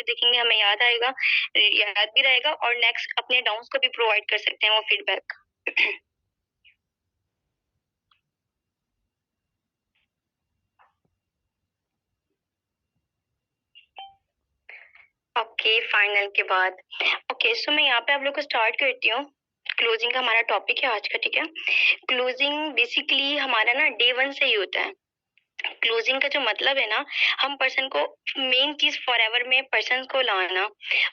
देखेंगे हमें याद आएगा, याद भी रहेगा और नेक्स्ट अपने डाउट्स को भी प्रोवाइड कर सकते हैं वो फीडबैक। ओके, फाइनल के बाद ओके सो मैं यहाँ पे आप लोग को स्टार्ट करती हूँ। क्लोजिंग का हमारा टॉपिक है आज का, ठीक है। क्लोजिंग बेसिकली हमारा ना डे 1 से ही होता है। क्लोजिंग का जो मतलब है ना, हम पर्सन को मेन चीज फॉरएवर में पर्सन को लाना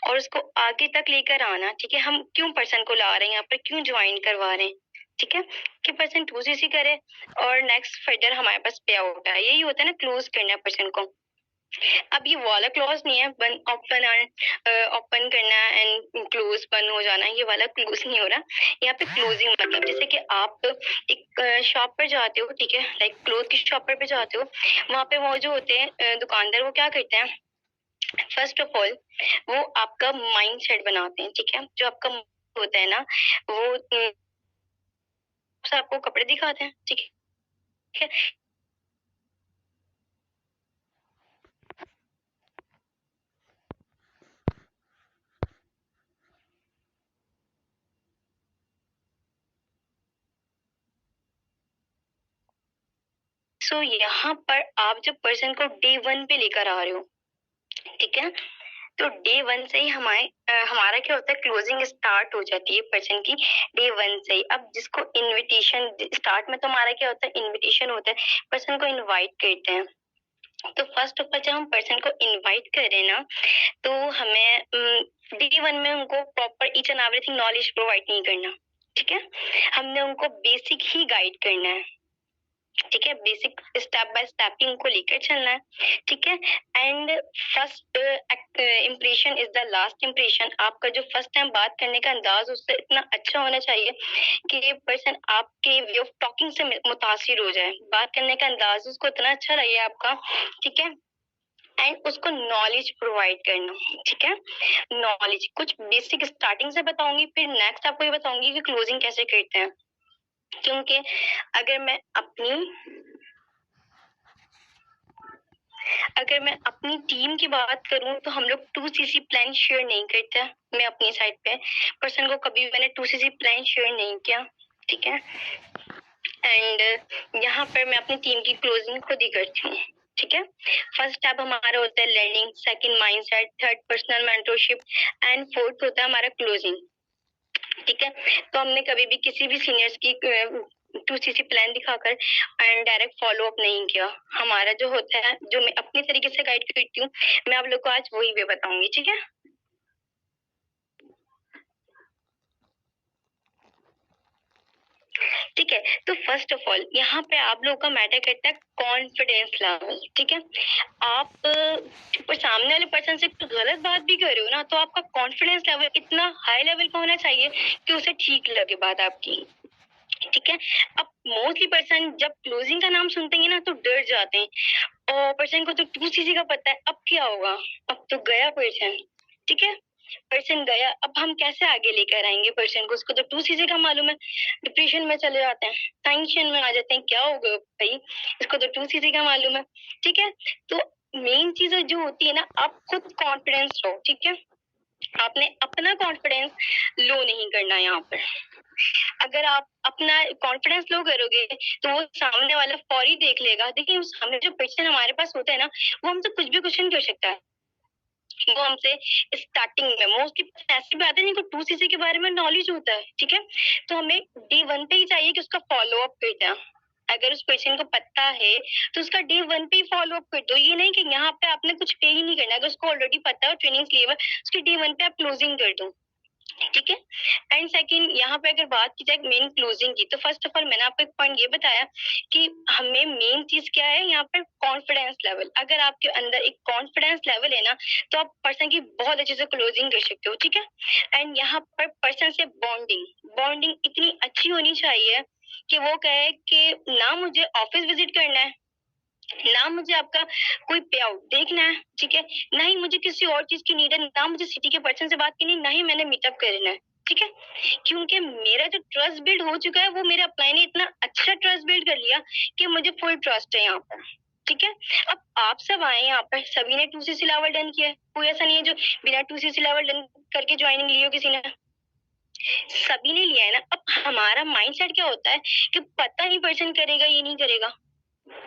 और उसको आगे तक लेकर आना, ठीक है। हम क्यों पर्सन को ला रहे हैं यहाँ पर, क्यों ज्वाइन करवा रहे हैं, ठीक है, कि पर्सन 2cc करे और नेक्स्ट फर्दर हमारे पास पे आउट है। यही होता है ना क्लोज करना पर्सन को। अब ये वाला क्लोज नहीं है, ओपन ओपन करना एंड क्लोज बंद हो जाना, ये वाला क्लोज नहीं हो रहा। यहाँ पे क्लोजिंग मतलब जैसे कि आप एक शॉप पर जाते हो, ठीक है, लाइक क्लोथ की शॉप पर जाते हो, वहां पे वो जो होते हैं दुकानदार, वो क्या करते हैं, फर्स्ट ऑफ ऑल वो आपका माइंड सेट बनाते हैं, ठीक है। जो आपका होता है ना, वो आपको कपड़े दिखाते हैं, ठीक है। सो यहाँ पर आप जब पर्सन को डे 1 पे लेकर आ रहे हो, ठीक है, तो डे 1 से ही हमारा क्या होता है, क्लोजिंग स्टार्ट हो जाती है पर्सन की डे 1 से ही। अब जिसको इनविटेशन, स्टार्ट में तो हमारा क्या होता है, इनविटेशन होता है, पर्सन को इनवाइट करते हैं। तो फर्स्ट ऑफ ऑल जब हम पर्सन को इनवाइट करें ना, तो हमें डे 1 में उनको proper each and everything knowledge provide नहीं करना, ठीक है। हमने उनको बेसिक ही गाइड करना है, ठीक है, बेसिक स्टेप बाय स्टेप ही उनको लेकर चलना है, ठीक है। And first impression is the last impression. आपका जो फर्स्ट टाइम बात करने का अंदाज उससे इतना अच्छा होना चाहिए कि पर्सन आपके वे ऑफ टॉकिंग से मुतासिर हो जाए, बात करने का अंदाज उसको इतना अच्छा लगे आपका, ठीक है। एंड उसको नॉलेज प्रोवाइड करना, ठीक है। नॉलेज कुछ बेसिक स्टार्टिंग से बताऊंगी, फिर नेक्स्ट आपको ये बताऊंगी कि क्लोजिंग कैसे करते हैं। क्योंकि अगर मैं अपनी टीम की बात करूं तो हम लोग 2cc प्लान शेयर नहीं करते। मैं अपनी साइड पे पर्सन को कभी मैंने 2cc प्लान शेयर नहीं किया, ठीक है। एंड यहाँ पर मैं अपनी टीम की क्लोजिंग खुद ही करती हूँ, ठीक है। फर्स्ट स्टेप हमारा होता है learning, second mindset, third personal mentorship and fourth होता है हमारा क्लोजिंग, ठीक है। तो हमने कभी भी किसी भी सीनियर्स की 2cc प्लान दिखाकर एंड डायरेक्ट फॉलो अप नहीं किया। हमारा जो होता है, जो मैं अपनी तरीके से गाइड करती हूँ, मैं आप लोग को आज वही वे बताऊंगी, ठीक है। ठीक है, तो फर्स्ट ऑफ ऑल यहाँ पे आप लोगों का मैटर करता है कॉन्फिडेंस लेवल, ठीक है। आप पर सामने वाले पर्सन से गलत बात भी कर रहे हो ना, तो आपका कॉन्फिडेंस लेवल इतना हाई लेवल का होना चाहिए कि उसे ठीक लगे बात आपकी, ठीक है। अब मोस्टली पर्सन जब क्लोजिंग का नाम सुनते हैं ना तो डर जाते हैं और पर्सन को तो 2cc का पता है, अब क्या होगा, अब तो गया पर्सन, ठीक है। पर्सन गया, अब हम कैसे आगे लेकर आएंगे पर्सन को, उसको तो 2cc का मालूम है। डिप्रेशन में चले जाते हैं, टेंशन में आ जाते हैं, क्या होगा भाई, इसको तो 2cc का मालूम है, ठीक है। तो मेन चीज जो होती है ना, आप खुद कॉन्फिडेंस रहो, ठीक है। आपने अपना कॉन्फिडेंस लो नहीं करना यहाँ पर। अगर आप अपना कॉन्फिडेंस लो करोगे तो वो सामने वाला फौरी देख लेगा। देखिए उस सामने जो पर्सन हमारे पास होता है ना, वो हमसे कुछ भी क्वेश्चन कर सकता है। वो हमसे स्टार्टिंग में मोस्टली ऐसे भी आते हैं जिनको 2cc के बारे में नॉलेज होता है, ठीक है। तो हमें डे 1 पे ही चाहिए कि उसका फॉलो अप कर दें। अगर उस पर्सन को पता है तो उसका डे 1 पे ही फॉलो अप कर दो। ये नहीं कि यहाँ पे आपने कुछ पे ही नहीं करना, अगर उसको ऑलरेडी पता है ट्रेनिंग लिए उसके डे 1 पे आप क्लोजिंग कर दो, ठीक है। एंड सेकंड यहाँ पे अगर बात की जाए मेन क्लोजिंग की, तो फर्स्ट ऑफ ऑल मैंने आपको एक पॉइंट ये बताया कि हमें मेन चीज क्या है यहाँ पर, कॉन्फिडेंस लेवल। अगर आपके अंदर एक कॉन्फिडेंस लेवल है ना, तो आप पर्सन की बहुत अच्छे से क्लोजिंग कर सकते हो, ठीक है। एंड यहाँ पर पर्सन से बॉन्डिंग बॉन्डिंग इतनी अच्छी होनी चाहिए कि वो कहे कि ना मुझे ऑफिस विजिट करना है, ना मुझे आपका कोई पे आउट देखना है, ठीक है, ना ही मुझे किसी और चीज की नीड है, ना मुझे सिटी के पर्सन से बात करनी, ना ही मैंने मीटअप करना है, ठीक है। क्योंकि मेरा जो ट्रस्ट बिल्ड हो चुका है, वो मेरे अपलाइन ने इतना अच्छा ट्रस्ट बिल्ड कर लिया कि मुझे फुल ट्रस्ट है यहाँ पर, ठीक है। अब आप सब आए यहाँ पर, सभी ने 2CC लेवल डन किया है, कोई ऐसा नहीं है जो बिना 2CC लेवल डन करके ज्वाइनिंग ली हो किसी ने, सभी ने लिया है ना। अब हमारा माइंडसेट क्या होता है कि पता नहीं पर्सन करेगा ये नहीं करेगा।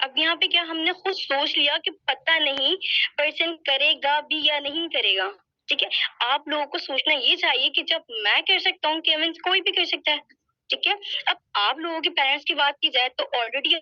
अब यहाँ पे क्या हमने खुद सोच लिया कि पता नहीं पर्सन करेगा भी या नहीं करेगा। ठीक है, आप लोगों को सोचना ये चाहिए कि जब मैं कर सकता हूँ मीन्स कोई भी कर सकता है। ठीक है, अब आप लोगों के पेरेंट्स की बात की जाए तो ऑलरेडी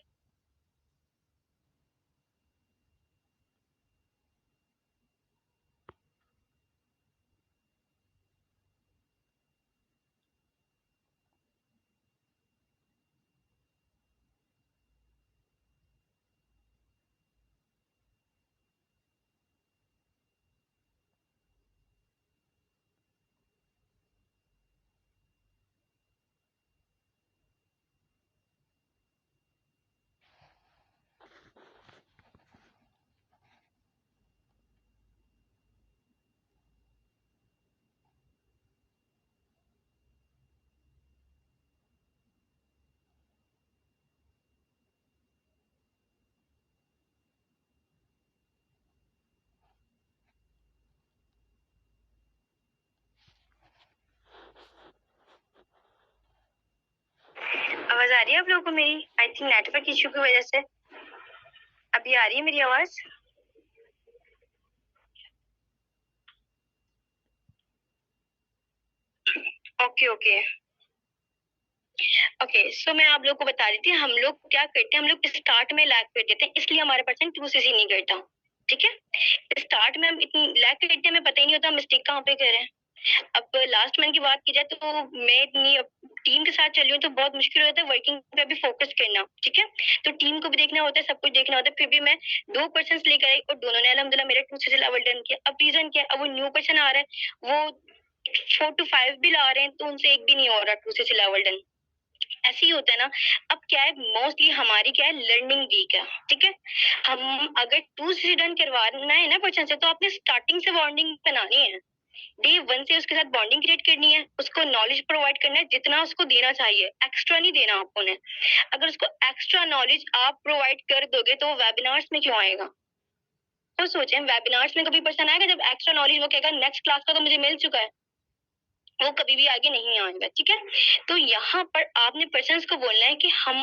आवाज आ रही है आप लोगों को मेरी? आई थिंक नेटवर्क इश्यू की वजह से। अभी आ रही है मेरी आवाज? ओके ओके ओके, सो मैं आप लोग को बता रही थी हम लोग क्या करते हैं, हम लोग स्टार्ट में लैग कर देते हैं, इसलिए हमारे परसेंट 2CC नहीं करता। ठीक है, स्टार्ट में हम इतनी लैग करते हैं, हमें पता ही नहीं होता मिस्टेक कहाँ पे कर रहे हैं। अब लास्ट मंथ की बात की जाए तो मैं इतनी टीम के साथ चल रही हूँ तो बहुत मुश्किल हो जाता है वर्किंग पे भी फोकस करना। ठीक है, तो टीम को भी देखना होता है, सब कुछ देखना होता है, फिर भी मैं 2% लेकर आई और दोनों ने अलहमदुलिल्लाह मेरा 2CC लेवल डन किया। अब रीजन क्या है, अब वो न्यू पर्सन आ रहा है, वो 4 to 5 भी ला रहे हैं तो उनसे एक भी नहीं हो रहा 2CC लेवल डन। ऐसे ही होता है ना। अब क्या है, मोस्टली हमारी क्या है, लर्निंग वीक है। ठीक है, हम अगर 2CC डन करवाना है ना पर्सन से तो आपने स्टार्टिंग से बॉन्डिंग बनानी है, डे 1 से उसके साथ बॉन्डिंग क्रिएट करनी है, उसको नॉलेज प्रोवाइड करना है जितना उसको देना चाहिए, एक्स्ट्रा नहीं देना आपको ने। अगर उसको एक्स्ट्रा नॉलेज आप प्रोवाइड कर दोगे तो वो वेबिनार्स में क्यों आएगा? तो सोचें, वेबिनार्स में कभी पर्सन आएगा जब एक्स्ट्रा नॉलेज वो कहेगा नेक्स्ट क्लास का तो मुझे मिल चुका है, वो कभी भी आगे नहीं आएगा। ठीक है, तो यहाँ पर आपने पर्सन्स को बोलना है कि हम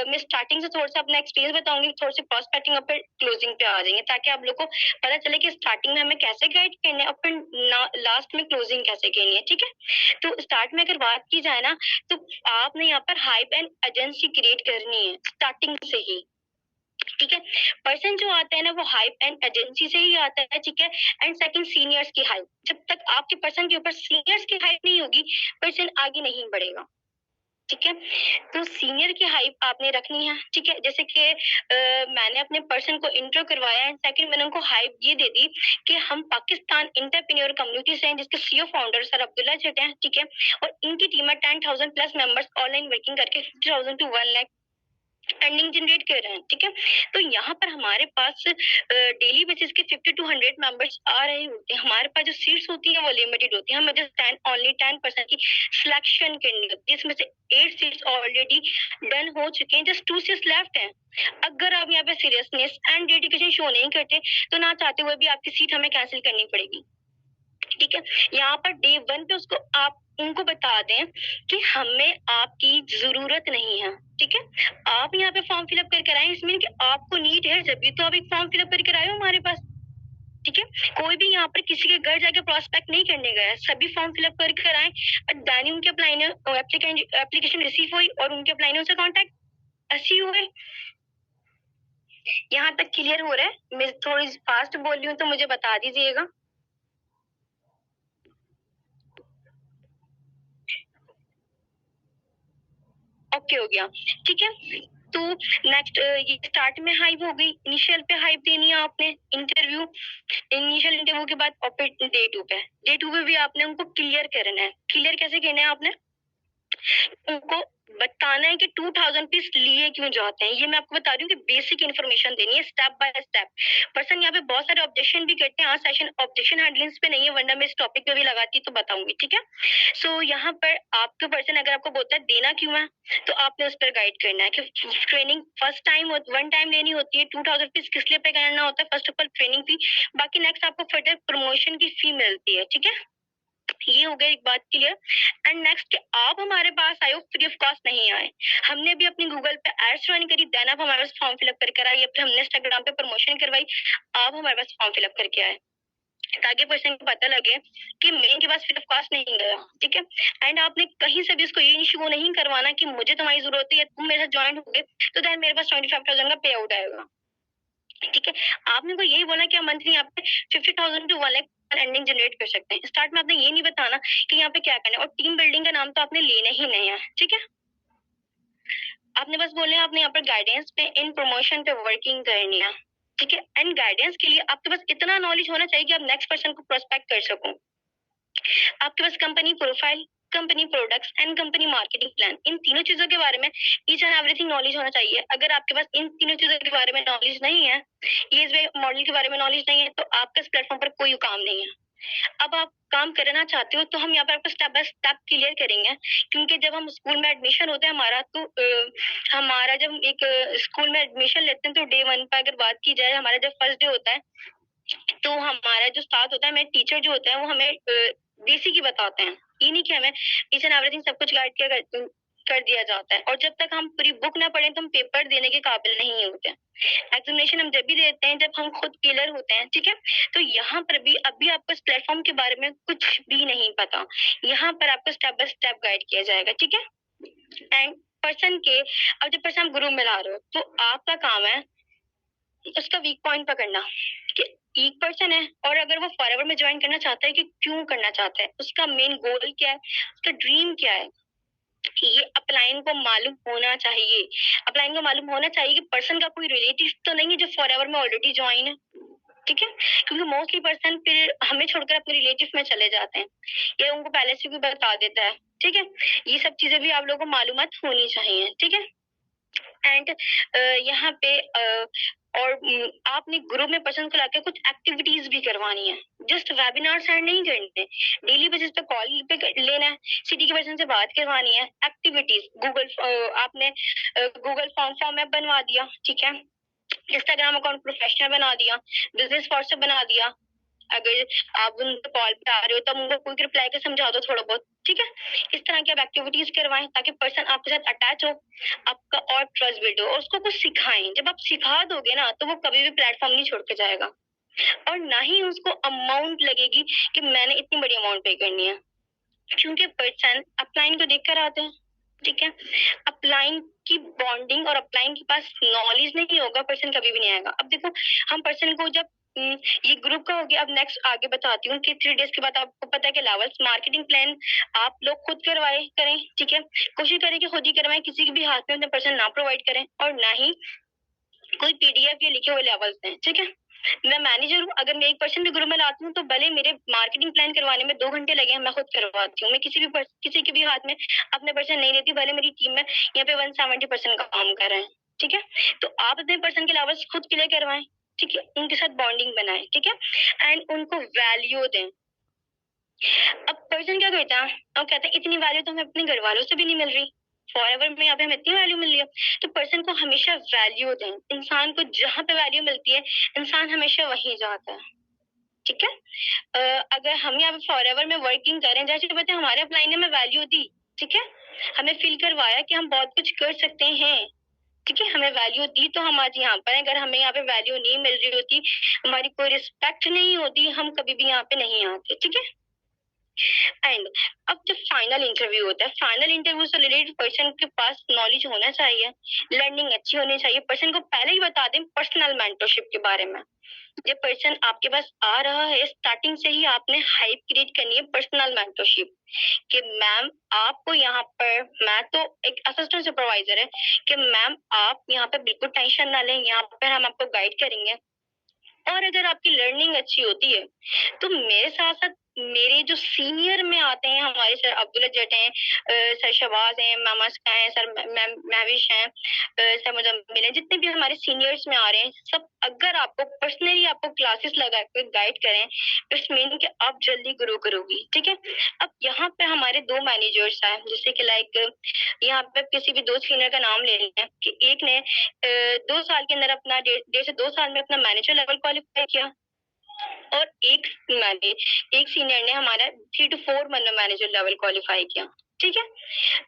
मैं स्टार्टिंग से थोड़ा सा अपना एक्सपीरियंस बताऊंगी, थोड़ा सा प्रोस्पेक्टिंग और फिर क्लोजिंग पे आ जाएंगे, ताकि आप लोग को पता चले कि स्टार्टिंग में हमें कैसे गाइड करना है और फिर लास्ट में क्लोजिंग कैसे करनी है। ठीक है, तो स्टार्ट में अगर बात की जाए ना तो आपने यहाँ पर हाइप एंड एजेंसी क्रिएट करनी है स्टार्टिंग से ही। ठीक है, पर्सन जो आता है ना वो हाइप एंड एजेंसी से ही आता है। ठीक है, एंड सेकंड सीनियर्स की हाइप, जब तक आपके पर्सन के ऊपर सीनियर्स की हाइप नहीं होगी पर्सन आगे नहीं बढ़ेगा। ठीक है, तो सीनियर की हाइप आपने रखनी है। ठीक है, जैसे कि मैंने अपने पर्सन को इंट्रो करवाया एंड सेकंड मैंने उनको हाइप ये दे दी कि हम पाकिस्तान इंटरप्रेन्योर कम्युनिटी से हैं जिसके सीईओ फाउंडर सर अब्दुल्ला जट हैं। ठीक है, और इनकी टीम में 10,000 प्लस मेंबर्स ऑनलाइन वर्किंग करके 50,000 to 1 लाख अर्निंग जनरेट कर रहे हैं। ठीक है, तो यहाँ पर हमारे पास डेली बेसिस के 50 to 100 मेंबर्स आ रहे होते हैं। हमारे पास जो सीट्स होती है वो लिमिटेड होती है, हमें जस्ट ओनली 10% की सिलेक्शन करनी होती है, इसमें से 8 सीट्स ऑलरेडी डन हो चुके हैं, जस्ट 2 सीट्स लेफ्ट हैं। अगर आप यहाँ पे सीरियसनेस एंड डेडिकेशन शो नहीं करते तो ना चाहते हुए भी आपकी सीट हमें कैंसिल करनी पड़ेगी। ठीक है, यहाँ पर डे 1 पे उसको आप उनको बता दें कि हमें आपकी जरूरत नहीं है। ठीक है, आप यहाँ पे फॉर्म फिलअप करके आए, इसमें कि आपको नीड है जब भी तो आप एक फॉर्म फिलअप करके आए हो हमारे पास। ठीक है, कोई भी यहाँ पर किसी के घर जाके प्रोस्पेक्ट नहीं करने गया, सभी फॉर्म फिलअप करके आए और दानी उनके अप्लाई ने एप्लीकेशन रिसीव हुई और उनके अप्लाई ने उनसे कॉन्टेक्ट ऐसी हुए। यहाँ तक क्लियर हो रहा है? मैं थोड़ी फास्ट बोल रही हूँ तो मुझे बता दीजिएगा। ओके हो गया। ठीक है, तो नेक्स्ट ये स्टार्ट में हाइप हो गई, इनिशियल पे हाइप देनी है आपने, इंटरव्यू इनिशियल इंटरव्यू के बाद और फिर डे 2 पे भी आपने उनको क्लियर करना है। क्लियर कैसे करना है आपने? उनको बताना है कि 2000 पीस लिए क्यों जाते हैं। ये मैं आपको बता रही हूँ कि बेसिक इन्फॉर्मेशन देनी है स्टेप बाय स्टेप। पर्सन यहाँ पे बहुत सारे ऑब्जेक्शन भी करते हैं। आज सेशन ऑब्जेक्शन हैंडलिंग्स पे नहीं है, वरना मैं इस टॉपिक पे भी लगाती तो बताऊंगी, ठीक है। सो यहाँ पर आपके पर्सन अगर आपको बोलता है देना क्यों है, तो आपने उस पर गाइड करना है कि training first time one time लेनी होती है। 2000 पीस किस लिए पे करना होता है? फर्स्ट ऑफ ऑल ट्रेनिंग फी, बाकी नेक्स्ट आपको फर्दर प्रमोशन की फी मिलती है, ठीक है। ये हो गया एक बात क्लियर। एंड नेक्स्ट, आप हमारे पास आए हो फ्री ऑफ कॉस्ट नहीं आए। हमने भी अपनी गूगल पे एड्स रन करी, देन आप हमारे पास फॉर्म फिलअप करके आए, या फिर हमने इंस्टाग्राम पे प्रमोशन करवाई, आप हमारे पास फॉर्म फिलअप करके आए, ताकि पर्सन को पता लगे कि मैं इनके पास फ्री ऑफ कॉस्ट नहीं गया, ठीक है। एंड आपने कहीं से भी इसको ये इशू नहीं करवाना कि मुझे तुम्हारी जरूरत है या तुम मेरे साथ ज्वाइन हो गए तो देन मेरे पास 25,000 का पे आउट आएगा, ठीक है। आपने को यही बोला कि हम मंथली यहाँ पे 50,000 टू 1 लाख एंडिंग जनरेट कर सकते हैं। स्टार्ट में आपने ये नहीं बताना कि यहाँ पे क्या करना है, और टीम बिल्डिंग का नाम तो आपने लेना ही नहीं है, ठीक है। आपने बस बोले आपने यहाँ पर गाइडेंस पे इन प्रमोशन पे वर्किंग करनी है, ठीक है। एंड गाइडेंस के लिए आपके पास इतना नॉलेज होना चाहिए कि आप नेक्स्ट पर्सन को प्रोस्पेक्ट कर सको। आपके पास company profile, company products and company marketing plan, इन तीनों चीजों के बारे में ईच एंड एवरीथिंग नॉलेज होना चाहिए। अगर आपके पास इन तीनों चीजों के बारे में नॉलेज नहीं है, ये मॉडल के बारे में नॉलेज नहीं है, तो आपका इस प्लेटफॉर्म पर कोई काम नहीं है। अब आप काम करना चाहते हो तो हम यहाँ पर आपको स्टेप बाय स्टेप क्लियर करेंगे, क्योंकि जब हम स्कूल में एडमिशन होता है हमारा, तो हमारा जब एक स्कूल में एडमिशन लेते हैं तो डे 1 पर अगर बात की जाए, हमारा जब फर्स्ट डे होता है तो हमारा जो स्टार्ट होता है, मेरे टीचर जो होते हैं वो हमें बेसिक ही बताते हैं। ये नहीं कि हमें ईच एंड एवरीथिंग सब कुछ गाइड कर दिया जाता है, और जब तक हम पूरी बुक ना पढ़ें तो हम पेपर देने के काबिल नहीं होते। एग्जामिनेशन हम जब भी देते हैं जब हम खुद क्लियर होते हैं, ठीक है। तो यहाँ पर भी अभी आपको इस प्लेटफॉर्म के बारे में कुछ भी नहीं पता, यहाँ पर आपको स्टेप बाय स्टेप गाइड किया जाएगा, ठीक है। एंड पर्सन के, अब जब पर्सन आप ग्रुप में ला रहे हो तो आपका काम है उसका वीक पॉइंट पकड़ना कि एक पर्सन है और अगर वो फॉरएवर में ज्वाइन करना चाहता है कि क्यों करना चाहता है, उसका मेन गोल क्या है, उसका ड्रीम क्या है, ये अपलाइन को मालूम होना चाहिए। अपलाइन को मालूम होना चाहिए कि पर्सन का कोई रिलेटिव तो नहीं है जो फॉरएवर में ऑलरेडी ज्वाइन है, ठीक है। क्योंकि मोस्टली पर्सन फिर हमें छोड़कर अपने रिलेटिव में चले जाते हैं, ये उनको पहले से भी बता देता है, ठीक है। ये सब चीजें भी आप लोगों को मालूमात होनी चाहिए, ठीक है। एंड यहाँ पे और आपने ग्रुप में पर्सन को लाकर कुछ एक्टिविटीज भी करवानी है, जस्ट वेबिनार सेंड नहीं करने, डेली बेसिस पे कॉल पे लेना है, सिटी के पर्सन से बात करवानी है। एक्टिविटीज गूगल आपने गूगल फॉर्म ऐप बनवा दिया, ठीक है। इंस्टाग्राम अकाउंट प्रोफेशनल बना दिया, बिजनेस व्हाट्सएप बना दिया। अगर आप उनको कॉल पे आ रहे हो तब उनको क्विक रिप्लाई के समझा दो थोड़ा बहुत, ठीक है। इस तरह की आप एक्टिविटीज करवाएं ताकि पर्सन आपके साथ अटैच हो, आपका और ट्रस्ट बिल्ड हो, और उसको कुछ सिखाएं। जब आप सिखा दोगे ना तो वो कभी भी प्लेटफॉर्म नहीं छोड़ के जाएगा, और ना ही उसको अमाउंट लगेगी कि मैंने इतनी बड़ी अमाउंट पे करनी है, क्योंकि पर्सन अपलाइन को देख कर आते हैं, ठीक है। अपलाइन की बॉन्डिंग और अपलाइन के पास नॉलेज नहीं होगा, पर्सन कभी भी नहीं आएगा। अब देखो, हम पर्सन को जब ये ग्रुप का हो गया, अब नेक्स्ट आगे बताती हूँ कि 3 डेज के बाद आपको पता है कि लेवल्स मार्केटिंग प्लान आप लोग खुद करवाए करें, ठीक है। कोशिश करें कि खुद ही करवाएं, किसी के भी हाथ में अपने पर्सन ना प्रोवाइड करें, और ना ही कोई पीडीएफ या लिखे हुए लेवल्स हैं, ठीक है। मैं मैनेजर हूँ, अगर मैं एक पर्सन भी ग्रुप में लाती हूँ तो भले मेरे मार्केटिंग प्लान करवाने में 2 घंटे लगे हैं, मैं खुद करवाती हूँ। मैं किसी के भी हाथ में अपने पर्सन नहीं लेती, भले मेरी टीम में यहाँ पे 170% का काम कर रहे हैं, ठीक है। तो आप अपने पर्सन के लेवल्स खुद क्लियर करवाएं, ठीक है। उनके साथ बॉन्डिंग बनाएं, ठीक है। एंड उनको वैल्यू दें। अब पर्सन क्या करता है, और कहता है इतनी वैल्यू तो हमें अपने घर वालों से भी नहीं मिल रही, फॉरएवर में यहाँ पे हमें इतनी वैल्यू मिल रही है। तो पर्सन को हमेशा वैल्यू दें। इंसान को जहाँ पे वैल्यू मिलती है इंसान हमेशा वहीं जाता है, ठीक है। अगर हम यहाँ पे फॉरएवर में वर्किंग करें, जैसे बताए हमारे अपलाइन ने हमें वैल्यू दी, ठीक है, हमें फील करवाया कि हम बहुत कुछ कर सकते हैं, ठीक है, हमें वैल्यू दी तो हम आज यहाँ पर हैं। अगर हमें यहाँ पे वैल्यू नहीं मिल रही होती, हमारी कोई रिस्पेक्ट नहीं होती, हम कभी भी यहाँ पे नहीं आते, ठीक है। एंड अब जब फाइनल इंटरव्यू होता है, फाइनल इंटरव्यू से रिलेटेड पर्सन के पास नॉलेज होना चाहिए, लर्निंग अच्छी होनी चाहिए। पर्सन को पहले ही बता दें पर्सनल मेंटरशिप के बारे में। जब पर्सन आपके पास आ रहा है, स्टार्टिंग से ही आपने हाइप क्रिएट करनी है पर्सनल मेंटरशिप कि मैम आपको यहाँ पर, मैं तो एक असिस्टेंट सुपरवाइजर है, कि मैम आप यहाँ पे बिल्कुल टेंशन ना लें, यहाँ पर हम आपको गाइड करेंगे। और अगर आपकी लर्निंग अच्छी होती है तो मेरे साथ साथ मेरे जो सीनियर में आते हैं हमारे सर अब्दुल्ला जट हैं, सर शहबाज हैं, मैम अस्का हैं, सर मैम महविश हैं, सर मुजम्मिल हैं, जितने भी हमारे सीनियर्स में आ रहे हैं सब अगर आपको पर्सनली आपको क्लासेस लगा के गाइड करें इट्स मीन कि आप जल्दी ग्रो करोगी। ठीक है, अब यहाँ पे हमारे दो मैनेजर्स हैं, जैसे कि लाइक यहाँ पे किसी भी दो सीनियर का नाम ले लें कि एक ने 2 साल के अंदर अपना 1.5 से 2 साल में अपना मैनेजर लेवल क्वालिफाई किया और एक सीनियर ने हमारा 3 to 4 मंथ में मैनेजर लेवल क्वालिफाई किया। ठीक है,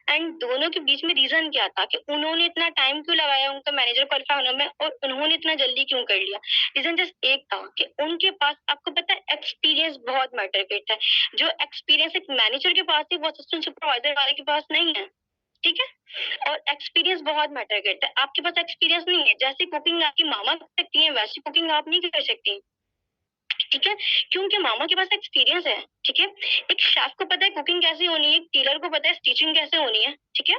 एंड दोनों के बीच में रीजन क्या था कि उन्होंने इतना टाइम क्यों लगाया उनका मैनेजर क्वालिफाई होने में और उन्होंने इतना जल्दी क्यों कर लिया। रीजन जस्ट एक था कि उनके पास, आपको पता है एक्सपीरियंस बहुत मैटर करता है। जो एक्सपीरियंस एक मैनेजर के पास है वो असिस्टेंट सुपरवाइजर वाले के पास नहीं है। ठीक है, और एक्सपीरियंस बहुत मैटर करता है। आपके पास एक्सपीरियंस नहीं है, जैसे कुकिंग आपकी मामा कर सकती है वैसी कुकिंग आप नहीं कर सकती। ठीक है, क्योंकि मामा के पास एक्सपीरियंस है। ठीक है, एक शेफ को पता है कुकिंग कैसे होनी है, एक टेलर को पता है स्टिचिंग कैसे होनी है। ठीक है,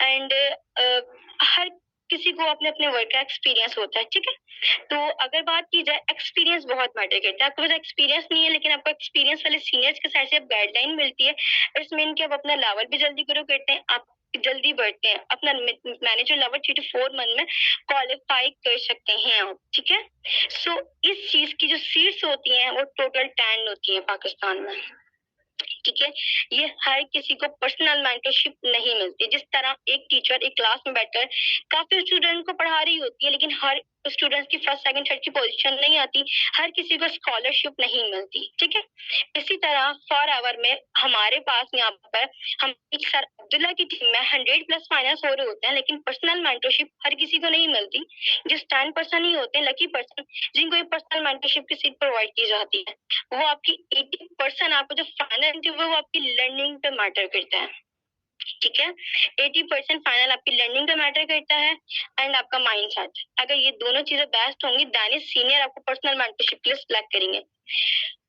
एंड हर किसी को अपने अपने वर्क का एक्सपीरियंस होता है। ठीक है, तो अगर बात की जाए एक्सपीरियंस बहुत मैटर करता है। आपके पास एक्सपीरियंस नहीं है लेकिन आपको एक्सपीरियंस वाले सीनियर्स के साइड से गाइडलाइन मिलती है, इट्स मीन कि आप अपना लेवल भी जल्दी ग्रो करते हैं, आप जल्दी बढ़ते हैं, अपना मैनेजर लेवल 3 to 4 मंथ में क्वालिफाई कर सकते हैं आप। ठीक है, सो इस चीज की जो सीट्स होती हैं वो टोटल 10 होती हैं पाकिस्तान में। ठीक है, ये हर किसी को पर्सनल मेंटरशिप नहीं मिलती। जिस तरह एक टीचर एक क्लास में बैठकर काफी स्टूडेंट को पढ़ा रही होती है लेकिन हर स्टूडेंट्स की फर्स्ट सेकंड थर्ड की पोजीशन नहीं आती, हर किसी को स्कॉलरशिप नहीं मिलती। ठीक है, इसी तरह फॉर आवर में हमारे पास यहाँ पर हम एक सर अब्दुल्ला की टीम में 100+ फाइनल्स हो रहे होते हैं लेकिन पर्सनल मेंटरशिप हर किसी को नहीं मिलती। जिस 10% ही होते हैं लकी पर्सन जिनको ये पर्सनल मेंटरशिप की सीट प्रोवाइड की जाती है, वो आपकी 80% आपको जो फाइनल इंटरव्यू वो आपकी लर्निंग पे मैटर करता है। ठीक है, 80% फाइनल आपकी लर्निंग पे मैटर करता है एंड आपका माइंड सेट। अगर ये दोनों चीजें बेस्ट होंगी देन सीनियर आपको पर्सनल मेंटरशिप के लिए सिलेक्ट करेंगे।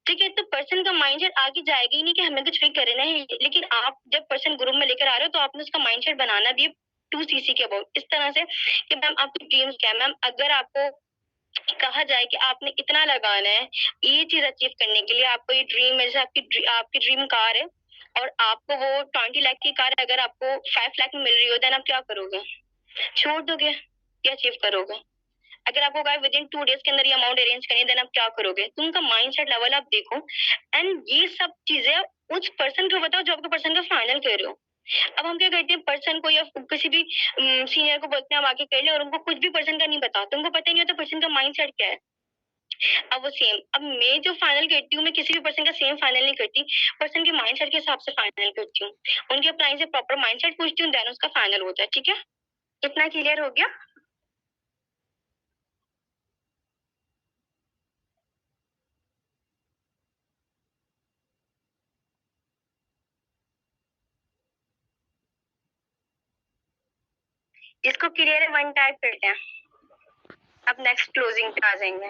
ठीक है, तो पर्सन का माइंडसेट आगे जाएगा ही नहीं कि हमें कुछ भी करना है, लेकिन आप जब पर्सन ग्रुप में लेकर आ रहे हो तो आपने उसका माइंडसेट बनाना भी 2cc के अबाउट इस तरह से कि मैम आपकी ड्रीम्स क्या है। मैम अगर आपको कहा जाए कि आपने इतना लगाना है ये चीज अचीव करने के लिए, आपको ये ड्रीम है, जैसे आपकी ड्रीम कार है और आपको वो 20 लाख की कार अगर आपको 5 लाख में मिल रही हो देन आप क्या करोगे, छोड़ दोगे या अचीव करोगे। अगर आपको कहा विद इन 2 डेज के अंदर ये अमाउंट अरेंज करनी है देन आप क्या करोगे। तो उनका माइंडसेट लेवल आप देखो एंड ये सब चीजें उस पर्सन को बताओ जो आपके पर्सन का फाइनल कर रहे हो। अब हम क्या करते हैं पर्सन को या किसी भी सीनियर को बोलते हैं हम आके कर ले और उनको कुछ भी पर्सन का नहीं पता, तो उनको पता ही नहीं होता पर्सन का माइंडसेट क्या है। अब वो सेम, अब मैं जो फाइनल करती हूँ मैं किसी भी पर्सन का सेम फाइनल नहीं करती, पर्सन के माइंडसेट के हिसाब से फाइनल करती हूँ, उनके अपना से प्रॉपर माइंडसेट पूछती हूँ देन उसका फाइनल होता है। ठीक है, इतना क्लियर हो गया। इसको क्लियर है 1 टाइप करते हैं, अब नेक्स्ट क्लोजिंग पे आ जाएंगे।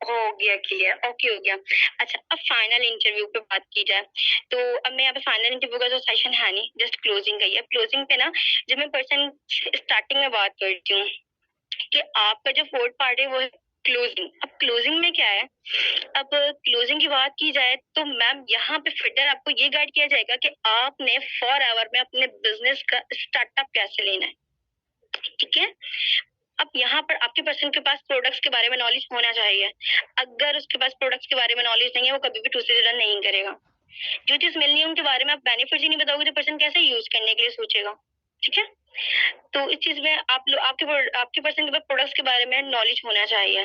हो गया क्लियर, ओके हो गया। अच्छा, अब फाइनल इंटरव्यू पे बात की जाए तो अब मैं यहाँ पे फाइनल इंटरव्यू का तो सेशन है नहीं, जस्ट क्लोजिंग का ही है। क्लोजिंग पे ना जब मैं पर्सन स्टार्टिंग में बात करती हूँ कि आपका जो फोर्थ पार्ट है वो है क्लोजिंग। अब क्लोजिंग में क्या है, अब क्लोजिंग की बात की जाए तो मैम यहाँ पे फिटर आपको ये गाइड किया जाएगा कि आपने फॉर आवर में अपने बिजनेस का स्टार्टअप कैसे लेना है। ठीक है, अब यहाँ पर आपके पर्सन के पास प्रोडक्ट्स के बारे में नॉलेज होना चाहिए। अगर उसके पास प्रोडक्ट्स के बारे में नॉलेज नहीं है वो कभी भी टू रन नहीं करेगा। जो चीज मिलनी है उनके बारे में आप बेनिफिट ही नहीं बताओगे तो पर्सन कैसे यूज करने के लिए सोचेगा। ठीक है, तो इस चीज में आप लोग आपके पर्सन के पास प्रोडक्ट्स के बारे में नॉलेज होना चाहिए।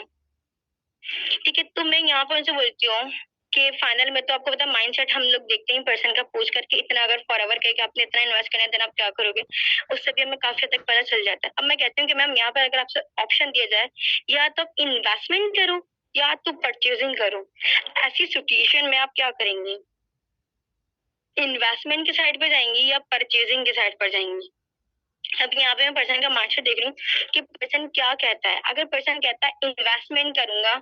ठीक है, तो मैं यहाँ पर उनसे बोलती हूँ कि फाइनल में तो आपको पता माइंडसेट हम लोग देखते हैं पर्सन का पूछ करके, इतना अगर फॉरएवर कहे कि आपने इतना इन्वेस्ट करना है देन आप क्या करोगे, उससे भी हमें काफी हद तक पता चल जाता है। अब मैं कहती हूँ कि मैम यहाँ पर अगर आपसे ऑप्शन दिया जाए या तो आप इन्वेस्टमेंट करो या तो परचेजिंग करो, ऐसी सिचुएशन में आप क्या करेंगे, इन्वेस्टमेंट के साइड पर जाएंगी या परचेजिंग के साइड पर जाएंगी। अब यहाँ पे मैं पर्सन का माइंडसेट देख रही हूँ कि पर्सन क्या कहता है। अगर पर्सन कहता है इन्वेस्टमेंट करूंगा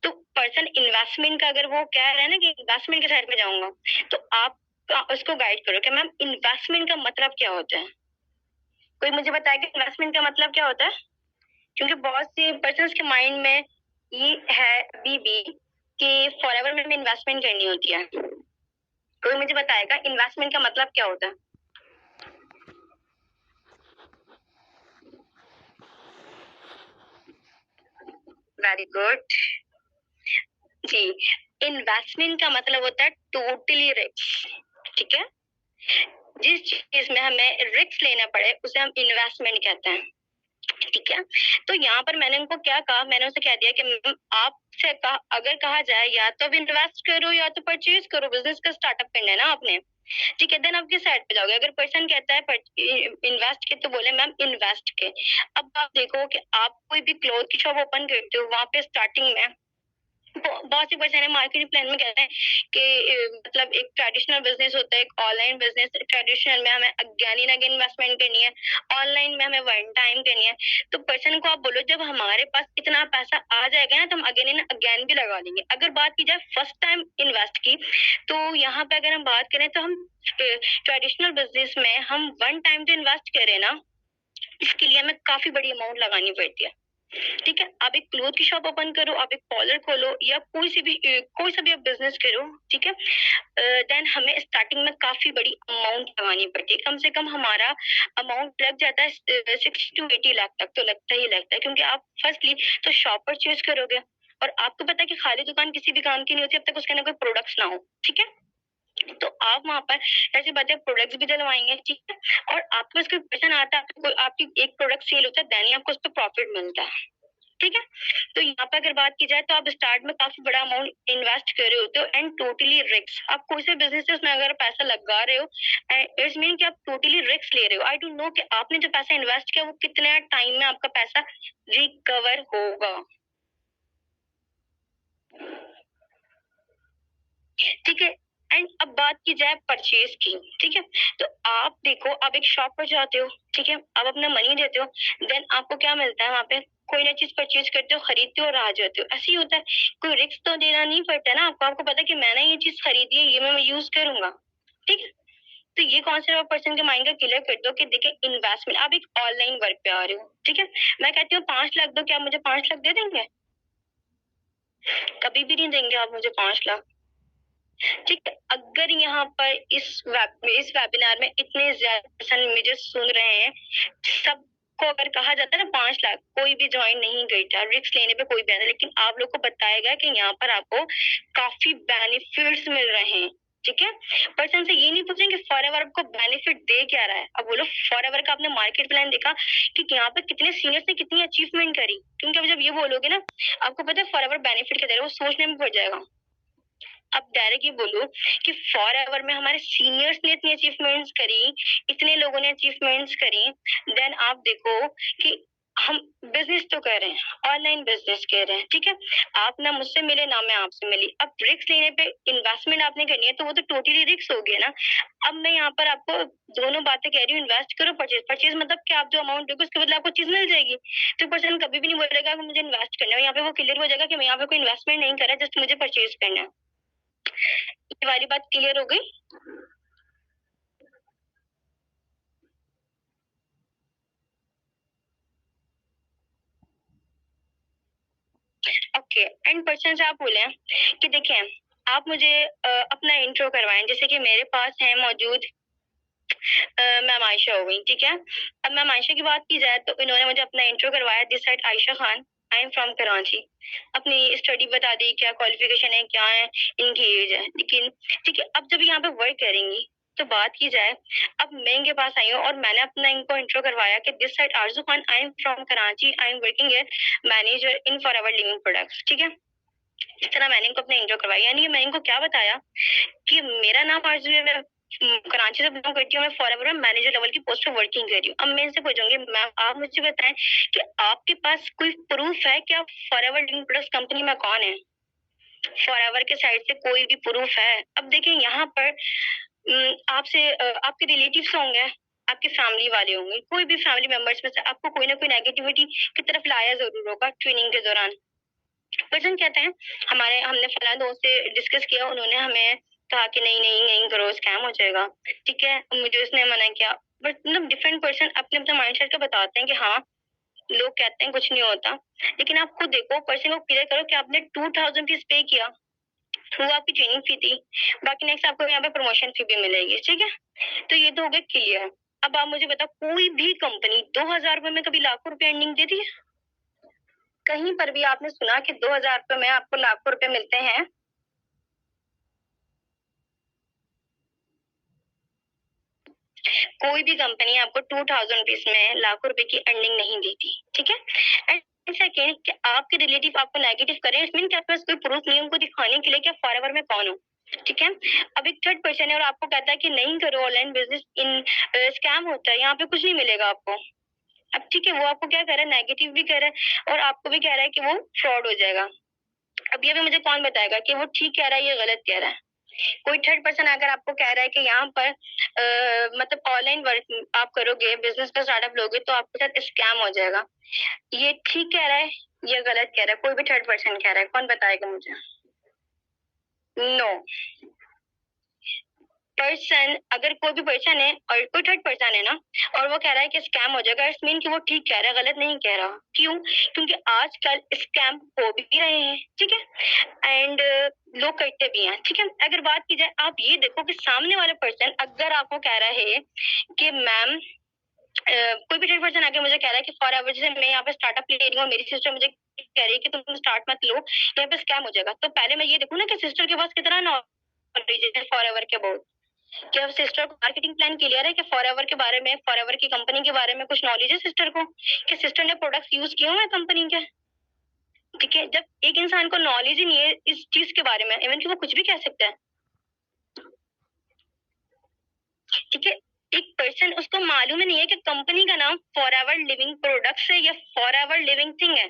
तो पर्सन इन्वेस्टमेंट का अगर वो कह रहा है ना कि इन्वेस्टमेंट के साइड में जाऊंगा तो आप उसको गाइड करो कि मैम इन्वेस्टमेंट का मतलब क्या होता है। कोई मुझे बताए कि इन्वेस्टमेंट का मतलब क्या होता है, क्योंकि बहुत सी पर्सन के माइंड में ये है अभी भी कि फॉरएवर में इन्वेस्टमेंट करनी होती है। कोई मुझे बताएगा इन्वेस्टमेंट का मतलब क्या होता है? वेरी गुड जी। इन्वेस्टमेंट का मतलब होता है टोटली रिस्क, ठीक है। जिस चीज में हमें रिस्क लेना पड़े उसे हम इन्वेस्टमेंट कहते हैं, ठीक है। तो यहाँ पर मैंने उनको क्या कहा, मैंने उसे कह दिया कि मैम आपसे कहा, अगर कहा जाए या तो अब इन्वेस्ट करो या तो परचेज करो, बिजनेस का स्टार्टअप करना है ना आपने, ठीक है। देन आप किस साइड पे जाओगे? अगर पर्सन कहता है इन्वेस्ट के, तो बोले मैम इन्वेस्ट के। अब आप देखो कि आप कोई भी क्लोथ की शॉप ओपन करते हो, वहां पे स्टार्टिंग में बहुत सी पर्सन है मार्केटिंग प्लान में कहते हैं कि मतलब एक ट्रेडिशनल बिजनेस होता है, एक ऑनलाइन बिजनेस। ट्रेडिशनल में हमें अगेन इन अगेन इन्वेस्टमेंट करनी है, ऑनलाइन में हमें वन टाइम करनी है। तो पर्सन को आप बोलो जब हमारे पास इतना पैसा आ जाएगा ना तो हम अगेन इन अगेन भी लगा लेंगे। अगर बात की जाए फर्स्ट टाइम इन्वेस्ट की, तो यहाँ पे अगर हम बात करें तो हम ट्रेडिशनल बिजनेस में हम वन टाइम जो इन्वेस्ट करें ना, इसके लिए हमें काफी बड़ी अमाउंट लगानी पड़ती है, ठीक है। आप एक क्लोथ की शॉप ओपन करो, आप एक पार्लर खोलो, या कोई सा भी आप बिजनेस करो, ठीक है। देन हमें स्टार्टिंग में काफी बड़ी अमाउंट लगानी पड़ती है। कम से कम हमारा अमाउंट लग जाता है 60 to 80 लाख तक, तो लगता ही लगता है, क्योंकि आप फर्स्टली तो शॉप परचेज करोगे, और आपको पता है कि खाली दुकान किसी भी काम की नहीं होती जब तक उसके अंदर कोई प्रोडक्ट्स ना हो, ठीक है। तो आप वहां पर ऐसी बातें प्रोडक्ट्स भी डलवाएंगे, ठीक है। और आपके पास कोई पर्सन आता है, कोई आपकी एक प्रोडक्ट सेल होता है, देन ही आपको उस पर प्रॉफिट मिलता है, ठीक है। तो यहाँ पे अगर बात की जाए तो आप स्टार्ट में काफी बड़ा अमाउंट इन्वेस्ट कर रहे होते हो, एंड टोटली रिस्क। आप कोई से बिजनेस में अगर पैसा लगा रहे हो, इट्स मीन कि आप टोटली रिस्क ले रहे हो। आई डोंट नो कि आपने जो पैसा इन्वेस्ट किया वो कितने टाइम में आपका पैसा रिकवर होगा, ठीक है। एंड अब बात की जाए परचेज की, ठीक है। तो आप देखो, आप एक शॉप पर जाते हो, ठीक है, आप अपना मनी देते हो, देन आपको क्या मिलता है वहां पे? कोई ना चीज परचेज करते हो, खरीदते हो और आ जाते हो, ऐसे ही होता है। कोई रिस्क तो देना नहीं पड़ता ना आपको। आपको पता है कि मैंने ये चीज खरीदी है, ये मैं यूज करूंगा, ठीक है। तो ये कॉन्सेप्ट आप पर्सन के माइंड का क्लियर कर दो कि देखिए इन्वेस्टमेंट, आप एक ऑनलाइन वर्क पे आ रहे हो, ठीक है। मैं कहती हूँ 5 लाख दो, क्या आप मुझे 5 लाख दे देंगे? कभी भी नहीं देंगे आप मुझे 5 लाख, ठीक है। अगर यहाँ पर इस वेबिनार में इतने ज्यादा पर्सन मुझे सुन रहे हैं, सबको अगर कहा जाता है ना 5 लाख, कोई भी ज्वाइन नहीं करता, रिस्क लेने पे कोई भी आता, लेकिन आप लोग को बताया गया कि यहाँ पर आपको काफी बेनिफिट्स मिल रहे हैं, ठीक है। पर्सन से ये नहीं पूछेंगे फॉर एवर आपको बेनिफिट दे क्या रहा है। अब बोलो फॉर एवर का आपने मार्केट प्लान देखा कि यहाँ पे कितने सीनियर्स ने कितनी अचीवमेंट करी, क्योंकि अब जब ये बोलोगे ना, आपको पता है फॉर एवर बेनिफिट क्या दे रहा है, वो सोचने में पड़ जाएगा। अब डायरेक्ट ये बोलो कि फॉर एवर में हमारे सीनियर्स ने इतनी अचीवमेंट्स करी, इतने लोगों ने अचीवमेंट्स करी, देन आप देखो कि हम बिजनेस तो कर रहे हैं, ऑनलाइन बिजनेस कर रहे हैं, ठीक है। आप ना मुझसे मिले ना मैं आपसे मिली, अब रिस्क लेने पे इन्वेस्टमेंट आपने करनी है तो वो तो टोटली रिस्क हो गया ना। अब मैं यहाँ पर आपको दोनों बातें कह रही हूँ, इन्वेस्ट करो, परचेज। परचेज मतलब कि आप जो अमाउंट दोगे उसके बदले आपको चीज मिल जाएगी। तो पर्सन कभी भी नहीं बोलेगा कि मुझे इन्वेस्ट करना है, यहाँ पे वो क्लियर हो जाएगा कि मैं यहाँ पे कोई इन्वेस्टमेंट नहीं कर रहा, जस्ट मुझे परचेज करना है। ये वाली बात क्लियर हो गई? ओके। एंड पर्सन से आप बोले कि देखिए आप मुझे अपना इंट्रो करवाएं, जैसे कि मेरे पास है मौजूद मैम आयशा हो गई, ठीक है। अब मैम आयशा की बात की जाए तो इन्होंने मुझे अपना इंट्रो करवाया, this side Ayesha Khan, I am from Karachi. अपनी स्टडी बता दी, क्या क्वालिफिकेशन है, क्या है इनकी एज है, लेकिन ठीक है। अब जब यहाँ पे वर्क करेंगी तो बात की जाए, अब मैं इनके पास आई हूँ और मैंने अपना इनको इंट्रो करवाया कि this side Aarzoo Khan, I am from Karachi, I am working as manager in Forever Living Products, ठीक है। इस तरह मैंने इनको अपना इंट्रो करवाया, यानी कि मैंने इनको क्या बताया कि मेरा नाम आरजू है, मैं कराची से बिलोंग करती हूँ, मैं फॉरएवर में मैनेजर लेवल की पोस्ट पे वर्किंग कर रही हूँ। अब मैं इनसे पूछूंगी मैम आप मुझे बताएं कि आपके पास कोई प्रूफ है कि आप फॉरएवर लिविंग प्रोडक्ट्स कंपनी में कौन है? फॉरएवर के साइड से कोई भी प्रूफ है? अब देखिए यहाँ पर आपसे आपके रिलेटिव्स होंगे, आपके फैमिली वाले होंगे, कोई भी फैमिली मेंबर्स में से आपको कोई ना कोई नेगेटिविटी की तरफ लाया जरूर होगा ट्रेनिंग के दौरान। पर्सन कहते हैं हमने फला दोस्त से डिस्कस किया, उन्होंने हमें कहा कि नहीं नहीं नहीं करो, स्कैम हो जाएगा, ठीक है। मुझे उसने मना किया, बट मतलब डिफरेंट पर्सन अपने अपने माइंडसेट का बताते हैं कि हाँ लोग कहते हैं कुछ नहीं होता, लेकिन आप खुद देखो, पर्सन को क्लियर करो कि आपने 2000 फीस पे किया, वो आपकी ट्रेनिंग फी थी, बाकी नेक्स्ट आपको यहाँ पे प्रमोशन फी भी मिलेगी, ठीक है। तो ये तो हो गया क्लियर। अब आप मुझे बताओ, कोई भी कंपनी 2000 रुपए में कभी लाखों रुपए अर्निंग देती है? कहीं पर भी आपने सुना कि 2000 रुपए में आपको लाखों रुपए मिलते हैं? कोई भी कंपनी आपको 2000 रुपीज में लाखों रुपए की अर्निंग नहीं देती, ठीक है। एंड सेकेंड, कि आपके रिलेटिव आपको नेगेटिव करें, इट मीन कि आपके पास कोई प्रूफ नहीं है उनको दिखाने के लिए कि फॉरएवर में कौन हो, ठीक है। अब एक थर्ड पर्सन है और आपको कहता है कि नहीं करो ऑनलाइन बिजनेस, इन स्कैम होता है, यहाँ पे कुछ नहीं मिलेगा आपको। अब ठीक है, वो आपको क्या कह रहा है, नेगेटिव भी कह रहा है और आपको भी कह रहा है कि वो फ्रॉड हो जाएगा। अब ये भी मुझे कौन बताएगा कि वो ठीक कह रहा है या गलत कह रहा है? कोई थर्ड पर्सन अगर आपको कह रहा है कि यहाँ पर मतलब ऑनलाइन वर्क आप करोगे, बिजनेस का स्टार्टअप लोगे तो आपके साथ स्कैम हो जाएगा, ये ठीक कह रहा है या गलत कह रहा है? कोई भी थर्ड पर्सन कह रहा है, कौन बताएगा मुझे? नो। पर्सन, अगर कोई भी पर्सन है और कोई थर्ड पर्सन है ना, और वो कह रहा है कि स्कैम हो जाएगा, इट्स मीन कि वो ठीक कह रहा है, गलत नहीं कह रहा। क्यों? क्योंकि आजकल स्कैम हो भी रहे हैं, ठीक है, एंड लोग करते भी हैं, ठीक है। अगर बात की जाए, आप ये देखो कि सामने वाला पर्सन अगर आपको कह रहा है कि मैम, कोई भी थर्ड पर्सन आके मुझे कह रहा है कि फॉर एवर, जैसे मैं यहाँ पे स्टार्टअप ले रही हूँ, मेरी सिस्टर मुझे कह रही है कि तुम स्टार्ट मत लो, यहाँ पे स्कैम हो जाएगा, तो पहले मैं ये देखूँ ना कि सिस्टर के पास कितना नॉलेज है फॉर एवर के बहुत। क्या सिस्टर को मार्केटिंग प्लान क्लियर है कि फॉरएवर के बारे में, फॉरएवर की कंपनी के बारे में कुछ नॉलेज है सिस्टर को, कि सिस्टर ने प्रोडक्ट्स यूज किए हुए कंपनी के? ठीक है, जब एक इंसान को नॉलेज ही नहीं है इस चीज के बारे में, इवन कि वो कुछ भी कह सकता है, ठीक है। एक पर्सन, उसको मालूम ही नहीं है कि कंपनी का नाम फॉरएवर लिविंग प्रोडक्ट्स है या फॉरएवर लिविंग थिंग है।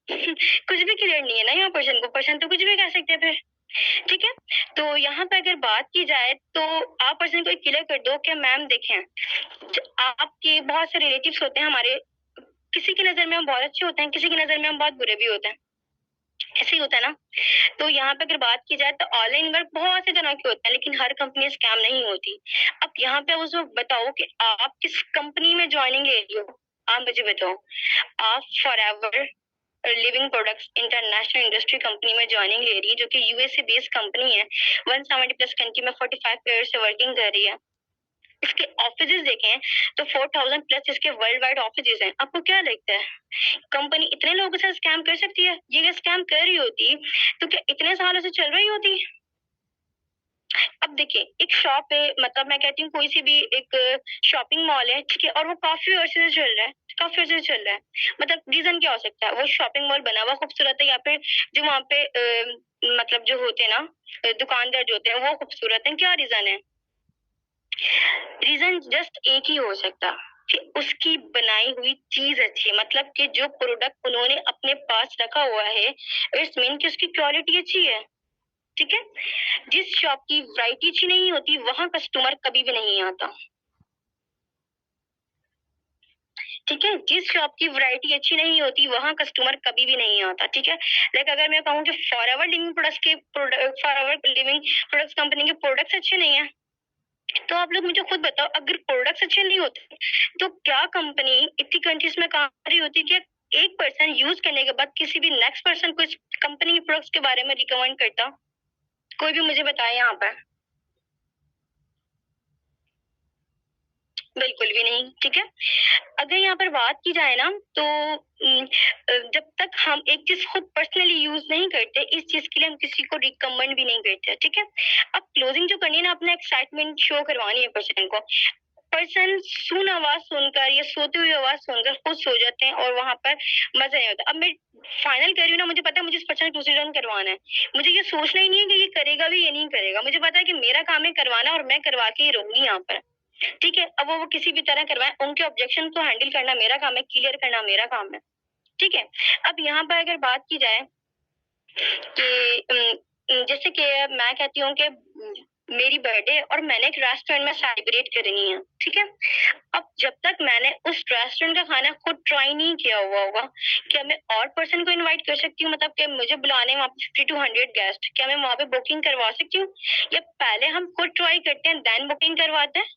कुछ भी क्लियर नहीं है ना यहाँ पर्सन को, पर्सन तो कुछ भी कह सकते हैं फिर, ठीक है। तो यहाँ पे अगर बात की जाए तो आप पर्सन को क्लियर कर दो कि मैम देखें, आपके बहुत से रिलेटिव्स होते हैं हमारे, किसी की नजर में हम बहुत अच्छे होते हैं, किसी की नजर में हम बहुत बुरे भी होते हैं, ऐसे ही होता है ना। तो यहाँ पे अगर बात की जाए तो ऑनलाइन वर्क बहुत से तरह के होते हैं, लेकिन हर कंपनी स्कैम नहीं होती। अब यहाँ पे उसको बताओ कि आप किस कंपनी में ज्वाइनिंग ले रही हो, आप मुझे बताओ। आप forever Living products international industry company में ज्वाइनिंग ले रही है, जो कि यूएसए बेस्ड कंपनी है, 170 प्लस कंट्री में 45 ईयर से वर्किंग कर रही है। इसके ऑफिसेज देखें तो 4000 प्लस इसके वर्ल्ड वाइड ऑफिसेज हैं। आपको क्या लगता है कंपनी इतने लोगों के साथ स्कैम कर सकती है? ये अगर स्कैम कर रही होती तो क्या इतने सालों से चल रही होती? अब देखिए, एक शॉप है, मतलब मैं कहती हूँ कोई सी भी एक शॉपिंग मॉल है, ठीक है, और वो काफी अर्से से चल रहा है, काफी अर्से से चल रहा है, मतलब रीजन क्या हो सकता है? वो शॉपिंग मॉल बना हुआ खूबसूरत है, या फिर जो वहाँ पे मतलब जो होते हैं ना दुकानदार जो होते हैं वो खूबसूरत है? क्या रीजन है? रीजन जस्ट एक ही हो सकता कि उसकी बनाई हुई चीज अच्छी है, मतलब कि जो प्रोडक्ट उन्होंने अपने पास रखा हुआ है, इट्स मीन कि उसकी क्वालिटी अच्छी है, ठीक है। जिस शॉप की वैरायटी अच्छी नहीं होती वहां कस्टमर कभी भी नहीं आता, ठीक है। जिस शॉप की वैरायटी अच्छी नहीं होती वहां कस्टमर कभी भी नहीं आता, ठीक है। लाइक अगर मैं कहूँ कि फॉरएवर लिविंग प्रोडक्ट्स के फॉरएवर लिविंग प्रोडक्ट्स कंपनी के प्रोडक्ट्स अच्छे नहीं है, तो आप लोग मुझे खुद बताओ, अगर प्रोडक्ट्स अच्छे नहीं होते तो क्या कंपनी इतनी कंट्रीज में काम कर रही होती कि एक पर्सन यूज करने के बाद किसी भी नेक्स्ट पर्सन को इस कंपनी के प्रोडक्ट्स के बारे में रिकमेंड करता? कोई भी मुझे बताए यहाँ पर। बिल्कुल भी नहीं, ठीक है। अगर यहाँ पर बात की जाए ना तो जब तक हम एक चीज खुद पर्सनली यूज नहीं करते, इस चीज के लिए हम किसी को रिकमेंड भी नहीं करते, ठीक है। अब क्लोजिंग जो करनी है ना, अपना एक्साइटमेंट शो करवानी है पर्सन को, पर्सन सुन आवाज सुनकर या सोती हुई आवाज सुनकर खुद सो जाते हैं और वहां पर मजा नहीं होता। अब मैं फाइनल कर रही हूँ ना, मुझे पता है मुझे इस पर्सन को डिसीजन करवाना है, मुझे ये सोचना ही नहीं है कि ये करेगा भी या नहीं करेगा, मुझे पता है कि मेरा काम है करवाना और मैं करवा के ही रहूंगी यहाँ पर, ठीक है। अब वो किसी भी तरह करवाए, उनके ऑब्जेक्शन को हैंडल करना मेरा काम है, क्लियर करना मेरा काम है, ठीक है। अब यहाँ पर अगर बात की जाए कि जैसे कि मैं कहती हूँ कि मेरी बर्थडे और मैंने एक रेस्टोरेंट में सेलिब्रेट करनी है, ठीक है। अब जब तक मैंने उस रेस्टोरेंट का खाना खुद ट्राई नहीं किया हुआ होगा, क्या मैं और पर्सन को इनवाइट कर सकती हूँ? मतलब कि मुझे बुलाने वहाँ पे 50 to 100 गेस्ट, क्या मैं वहाँ पे बुकिंग करवा सकती हूँ, या पहले हम खुद ट्राई करते हैं देन बुकिंग करवाते हैं?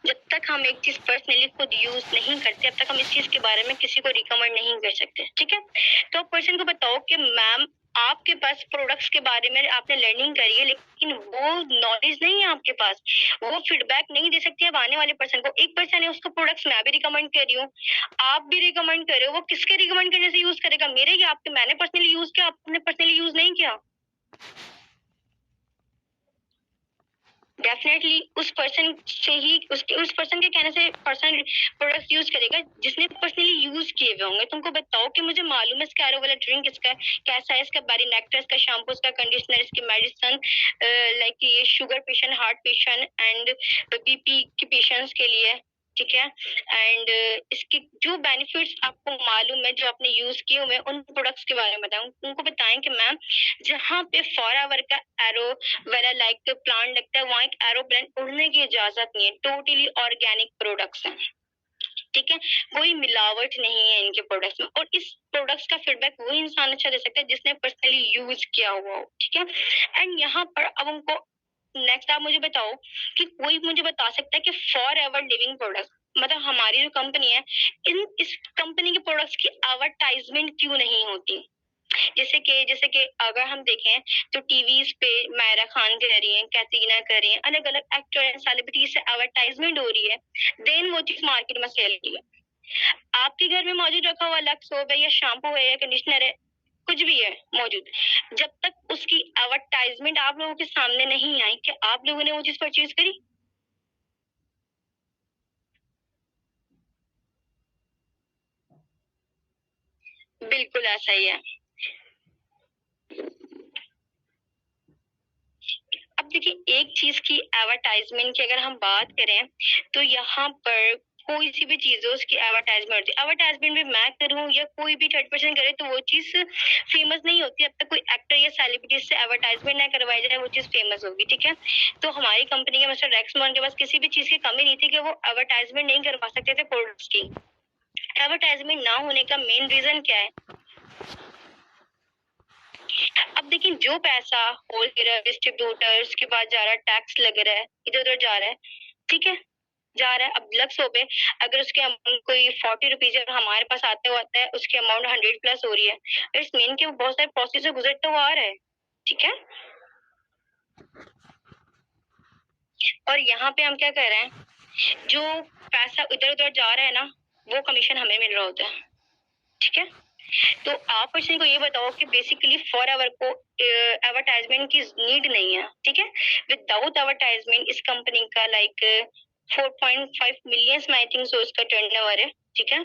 जब तक हम एक चीज पर्सनली खुद यूज नहीं करते, तब तक हम इस चीज के बारे में किसी को रिकमेंड नहीं कर सकते, ठीक है। तो पर्सन को बताओ कि मैम आपके पास प्रोडक्ट्स के बारे में आपने लर्निंग करी है, लेकिन वो नॉलेज नहीं है आपके पास, वो फीडबैक नहीं दे सकती अब आने वाले पर्सन को। एक पर्सन है, उसको प्रोडक्ट्स मैं भी रिकमेंड कर रही हूँ, आप भी रिकमेंड कर रहे हो, वो किसके रिकमेंड करने से यूज करेगा, मेरे या आपके? मैंने पर्सनली यूज किया, आपने पर्सनली यूज नहीं किया। डेफिनेटली उस पर्सन से ही, उस पर्सन के कहने से पर्सन प्रोडक्ट यूज करेगा जिसने पर्सनली यूज किए हुए होंगे। तुमको बताओ कि मुझे मालूम है इसका एरो वाला ड्रिंक इसका कैसा है, इसका बैरी नेक्टर, इसका शैम्पू, इसका कंडीशनर, इसकी मेडिसिन, लाइक ये sugar patient, heart patient and BP के पेशेंट्स के लिए, ठीक है। एंड इसके जो बेनिफिट्स आपको मालूम है, जो आपने यूज किए हुए उन प्रोडक्ट्स के बारे में बताऊं, उनको बताएं कि मैम जहाँ पे फॉरएवर का एरो वाला लाइक प्लांट लगता है, वहाँ एक एरोप्लेन उड़ने की इजाजत नहीं है, टोटली ऑर्गेनिक प्रोडक्ट्स हैं, ठीक है। कोई मिलावट नहीं है इनके प्रोडक्ट्स में, और इस प्रोडक्ट्स का फीडबैक वही इंसान अच्छा दे सकता है जिसने पर्सनली यूज किया हुआ हो, ठीक है। एंड यहाँ पर अब उनको नेक्स्ट आप मुझे बताओ कि कोई मुझे बता सकता है कि फॉर एवर लिविंग प्रोडक्ट, मतलब हमारी जो कंपनी है, इस कंपनी के प्रोडक्ट्स की एडवर्टाइजमेंट क्यों नहीं होती? जैसे कि अगर हम देखें तो टीवीज पे मायरा खान कर रही हैं, कैटरीना कर रही हैं, अलग अलग एक्टर एंड सेलिब्रिटीज से एडवर्टाइजमेंट हो रही है, देन वो चीज मार्केट में सेल की है। आपके घर में मौजूद रखा हुआ लक्स सोप है या शैम्पू है या कंडीशनर है, कुछ भी है मौजूद, जब तक उसकी एडवर्टाइजमेंट आप लोगों के सामने नहीं आई कि आप लोगों ने वो चीज परचेज करी। बिल्कुल ऐसा ही है। अब देखिए, एक चीज की एडवर्टाइजमेंट की अगर हम बात करें तो यहाँ पर कोई सी भी चीज हो उसकी एडवर्टाइजमेंट होती है। एडवर्टाइजमेंट भी मैं करूँ या कोई भी थर्ड पर्सन करे तो वो चीज फेमस नहीं होती अब तक कोई एक्टर या सेलिब्रिटी से एडवर्टाइजमेंट ना करवाई जाए, वो चीज फेमस होगी, ठीक है। तो हमारी कंपनी के मिस्टर रेक्समोन के पास किसी भी चीज की कमी नहीं थी कि वो एडवर्टाइजमेंट नहीं करवा सकते थे प्रोडक्ट्स की। एडवर्टाइजमेंट ना होने का मेन रीजन क्या है? अब देखिए, जो पैसा होलसेलर डिस्ट्रीब्यूटर्स के पास जा रहा है, टैक्स लग रहा है, इधर उधर जा रहा है, ठीक है, जा रहा है। अब लक्स हो पे अगर उसके अमाउंट कोई 40 रुपीज हमारे पास आते हुआ आता है, उसकी अमाउंट 100 प्लस हो रही है, इट्स मीन कि वो बहुत सारे प्रोसेस से गुजरता हुआ आ रहा है, ठीक है। और यहाँ पे हम क्या कर रहे हैं, जो पैसा इधर उधर जा रहा है ना, वो कमीशन हमें मिल रहा होता है, ठीक है। तो आप पर्सन को ये बताओ कि बेसिकली फॉर एवर को एडवर्टाइजमेंट की नीड नहीं है, ठीक है। विदाउट एडवर्टाइजमेंट इस कंपनी का like 4.5 million I think so इसका टर्नओवर है, ठीक है।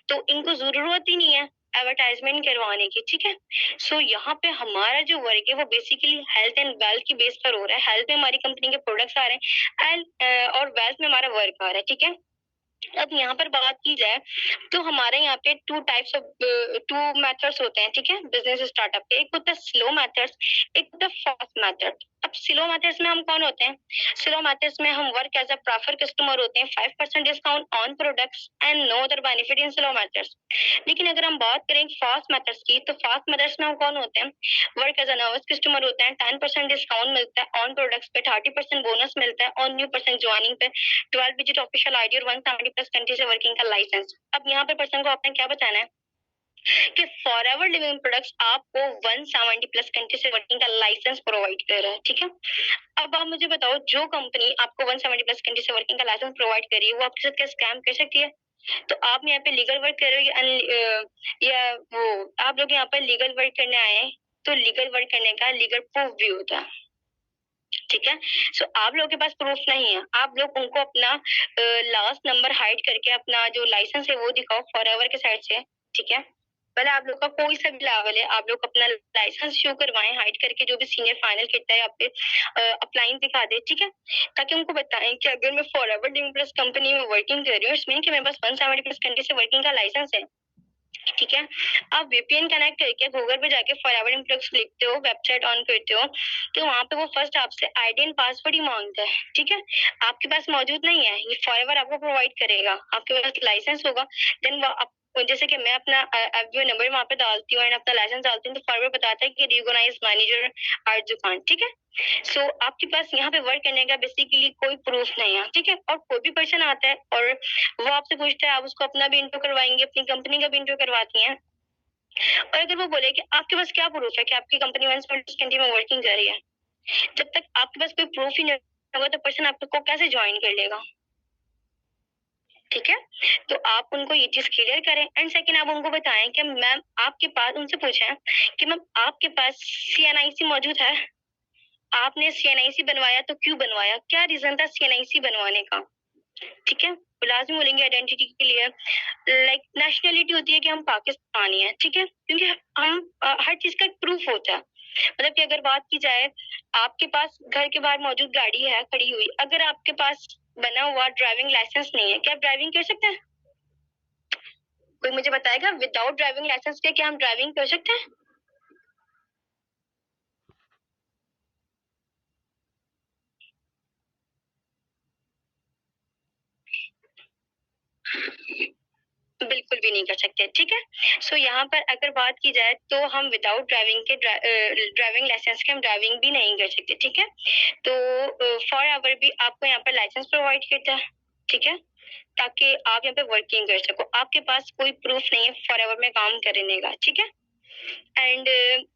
तो इनको जरूरत ही नहीं है एडवर्टाइजमेंट करवाने की, ठीक है। सो यहाँ पे हमारा जो वर्क है वो बेसिकली हेल्थ एंड वेल्थ की बेस पर हो रहा है। हेल्थ में हमारी कंपनी के प्रोडक्ट्स आ रहे हैं एंड और वेल्थ में हमारा वर्क आ रहा है, ठीक है। अब यहाँ पर बात की जाए तो हमारे यहाँ पे टू मेथड्स होते हैं, ठीक है, बिजनेस स्टार्टअप के। एक होता है स्लो मेथड्स, एक होता है फास्ट मेथड। अब स्लो मेथड्स में हम कौन होते हैं? स्लो मेथड्स में हम work as a prefer customer होते हैं, 5% discount on products and no other benefit in slow methods. लेकिन अगर हम बात करें फास्ट मेथड्स की, तो फास्ट मेथड्स में हम कौन होते हैं? Work as a nervous customer होते हैं, 10% डिस्काउंट मिलता है ऑन प्रोडक्ट्स पे, 30% बोनस मिलता है ऑन न्यू पर्सन ज्वाइनिंग पे, 12 डिजिट ऑफिशियल आईडी और 170 प्लस कंट्री से वर्किंग का लाइसेंस। अब यहाँ पे पर्सन को आपने क्या बताना है कि फॉर एवर लिविंग प्रोडक्ट्स आपको 170 प्लस कंट्री से वर्किंग का लाइसेंस प्रोवाइड कर रहा है, ठीक है। अब आप मुझे बताओ, जो कंपनी आपको 170 प्लस कंट्री से वर्किंग का लाइसेंस प्रोवाइड कर रही है, वो आपके साथ क्या स्कैम कर सकती है? तो आप यहाँ पे लीगल वर्क कर रहे हो या वो आप लोग यहाँ पर लीगल वर्क करने आए हैं, तो लीगल वर्क करने का लीगल प्रूफ भी होता है, ठीक है। सो आप लोगों के पास प्रूफ नहीं है, आप लोग उनको अपना लास्ट नंबर हाइड करके अपना जो लाइसेंस है वो दिखाओ फॉर एवर के साइड से, ठीक है। पहले आप लोग का कोई सा भी लेवल है, आप लोग अपना लाइसेंस शो करवाएं हाइड करके, जो भी सीनियर फाइनल कितना है आप पे अप्लाइन दिखा दे, ठीक है। ताकि उनको बताएं कि अगर मैं for ever living plus company में वर्किंग कर रही हूँ, इसमें कि मेरे पास 170 प्लस कंट्री से वर्किंग का लाइसेंस है, ठीक है। आप वीपीएन कनेक्ट करके गूगल पे जाके फॉरएवर इम्प्लग्स लिखते हो, वेबसाइट ऑन करते हो, तो वहां पे वो फर्स्ट आपसे आईडी एंड पासवर्ड ही मांगता है, ठीक है। आपके पास मौजूद नहीं है, ये फॉरएवर आपको प्रोवाइड करेगा, आपके पास लाइसेंस होगा, देन वो जैसे कि मैं अपना एफबीओ नंबर वहाँ पे डालती हूँ एंड अपना लाइसेंस डालती हूँ, तो फॉरवर्ड बताता है कि रिकॉग्नाइज मैनेजर आर्ट दुकान, ठीक है। सो आपके पास यहाँ पे वर्क करने का बेसिकली कोई प्रूफ नहीं है, ठीक है। और कोई भी पर्सन आता है और वो आपसे पूछता है, आप उसको अपना भी इंट्रो करवाएंगे, अपनी कंपनी का भी इंट्रो करवाती हैं। और अगर वो बोले कि आपके पास क्या प्रूफ है कि आपकी कंपनी 120 में वर्किंग कर रही है, जब तक आपके पास कोई प्रूफ ही नहीं होगा तो पर्सन आपको कैसे ज्वाइन कर लेगा, ठीक है। तो आप उनको ये चीज क्लियर करें एंड सेकंड आप उनको बताएं कि मैम आपके पास, उनसे पूछें कि मैम आपके पास सीएनआईसी मौजूद है, आपने सीएनआईसी बनवाया तो क्यों बनवाया, क्या रीजन था सीएनआईसी बनवाने का, ठीक है। लाजमी बोलेंगे आइडेंटिटी के लिए, लाइक नेशनलिटी होती है कि हम पाकिस्तानी हैं, ठीक है, क्योंकि हम हर चीज का एक प्रूफ होता है। मतलब कि अगर बात की जाए, आपके पास घर के बाहर मौजूद गाड़ी है खड़ी हुई, अगर आपके पास बना हुआ ड्राइविंग लाइसेंस नहीं है, क्या आप ड्राइविंग कर सकते हैं? कोई मुझे बताएगा विदाउट ड्राइविंग लाइसेंस के क्या हम ड्राइविंग कर सकते हैं? बिल्कुल भी नहीं कर सकते, ठीक है। सो यहाँ पर अगर बात की जाए तो हम विदाउट ड्राइविंग के ड्राइविंग लाइसेंस के हम ड्राइविंग भी नहीं कर सकते, ठीक है। तो फॉर आवर भी आपको यहाँ पर लाइसेंस प्रोवाइड करता है, ठीक है, ताकि आप यहाँ पे वर्किंग कर सको। आपके पास कोई प्रूफ नहीं है फॉर एवर में काम करने का, ठीक है। एंड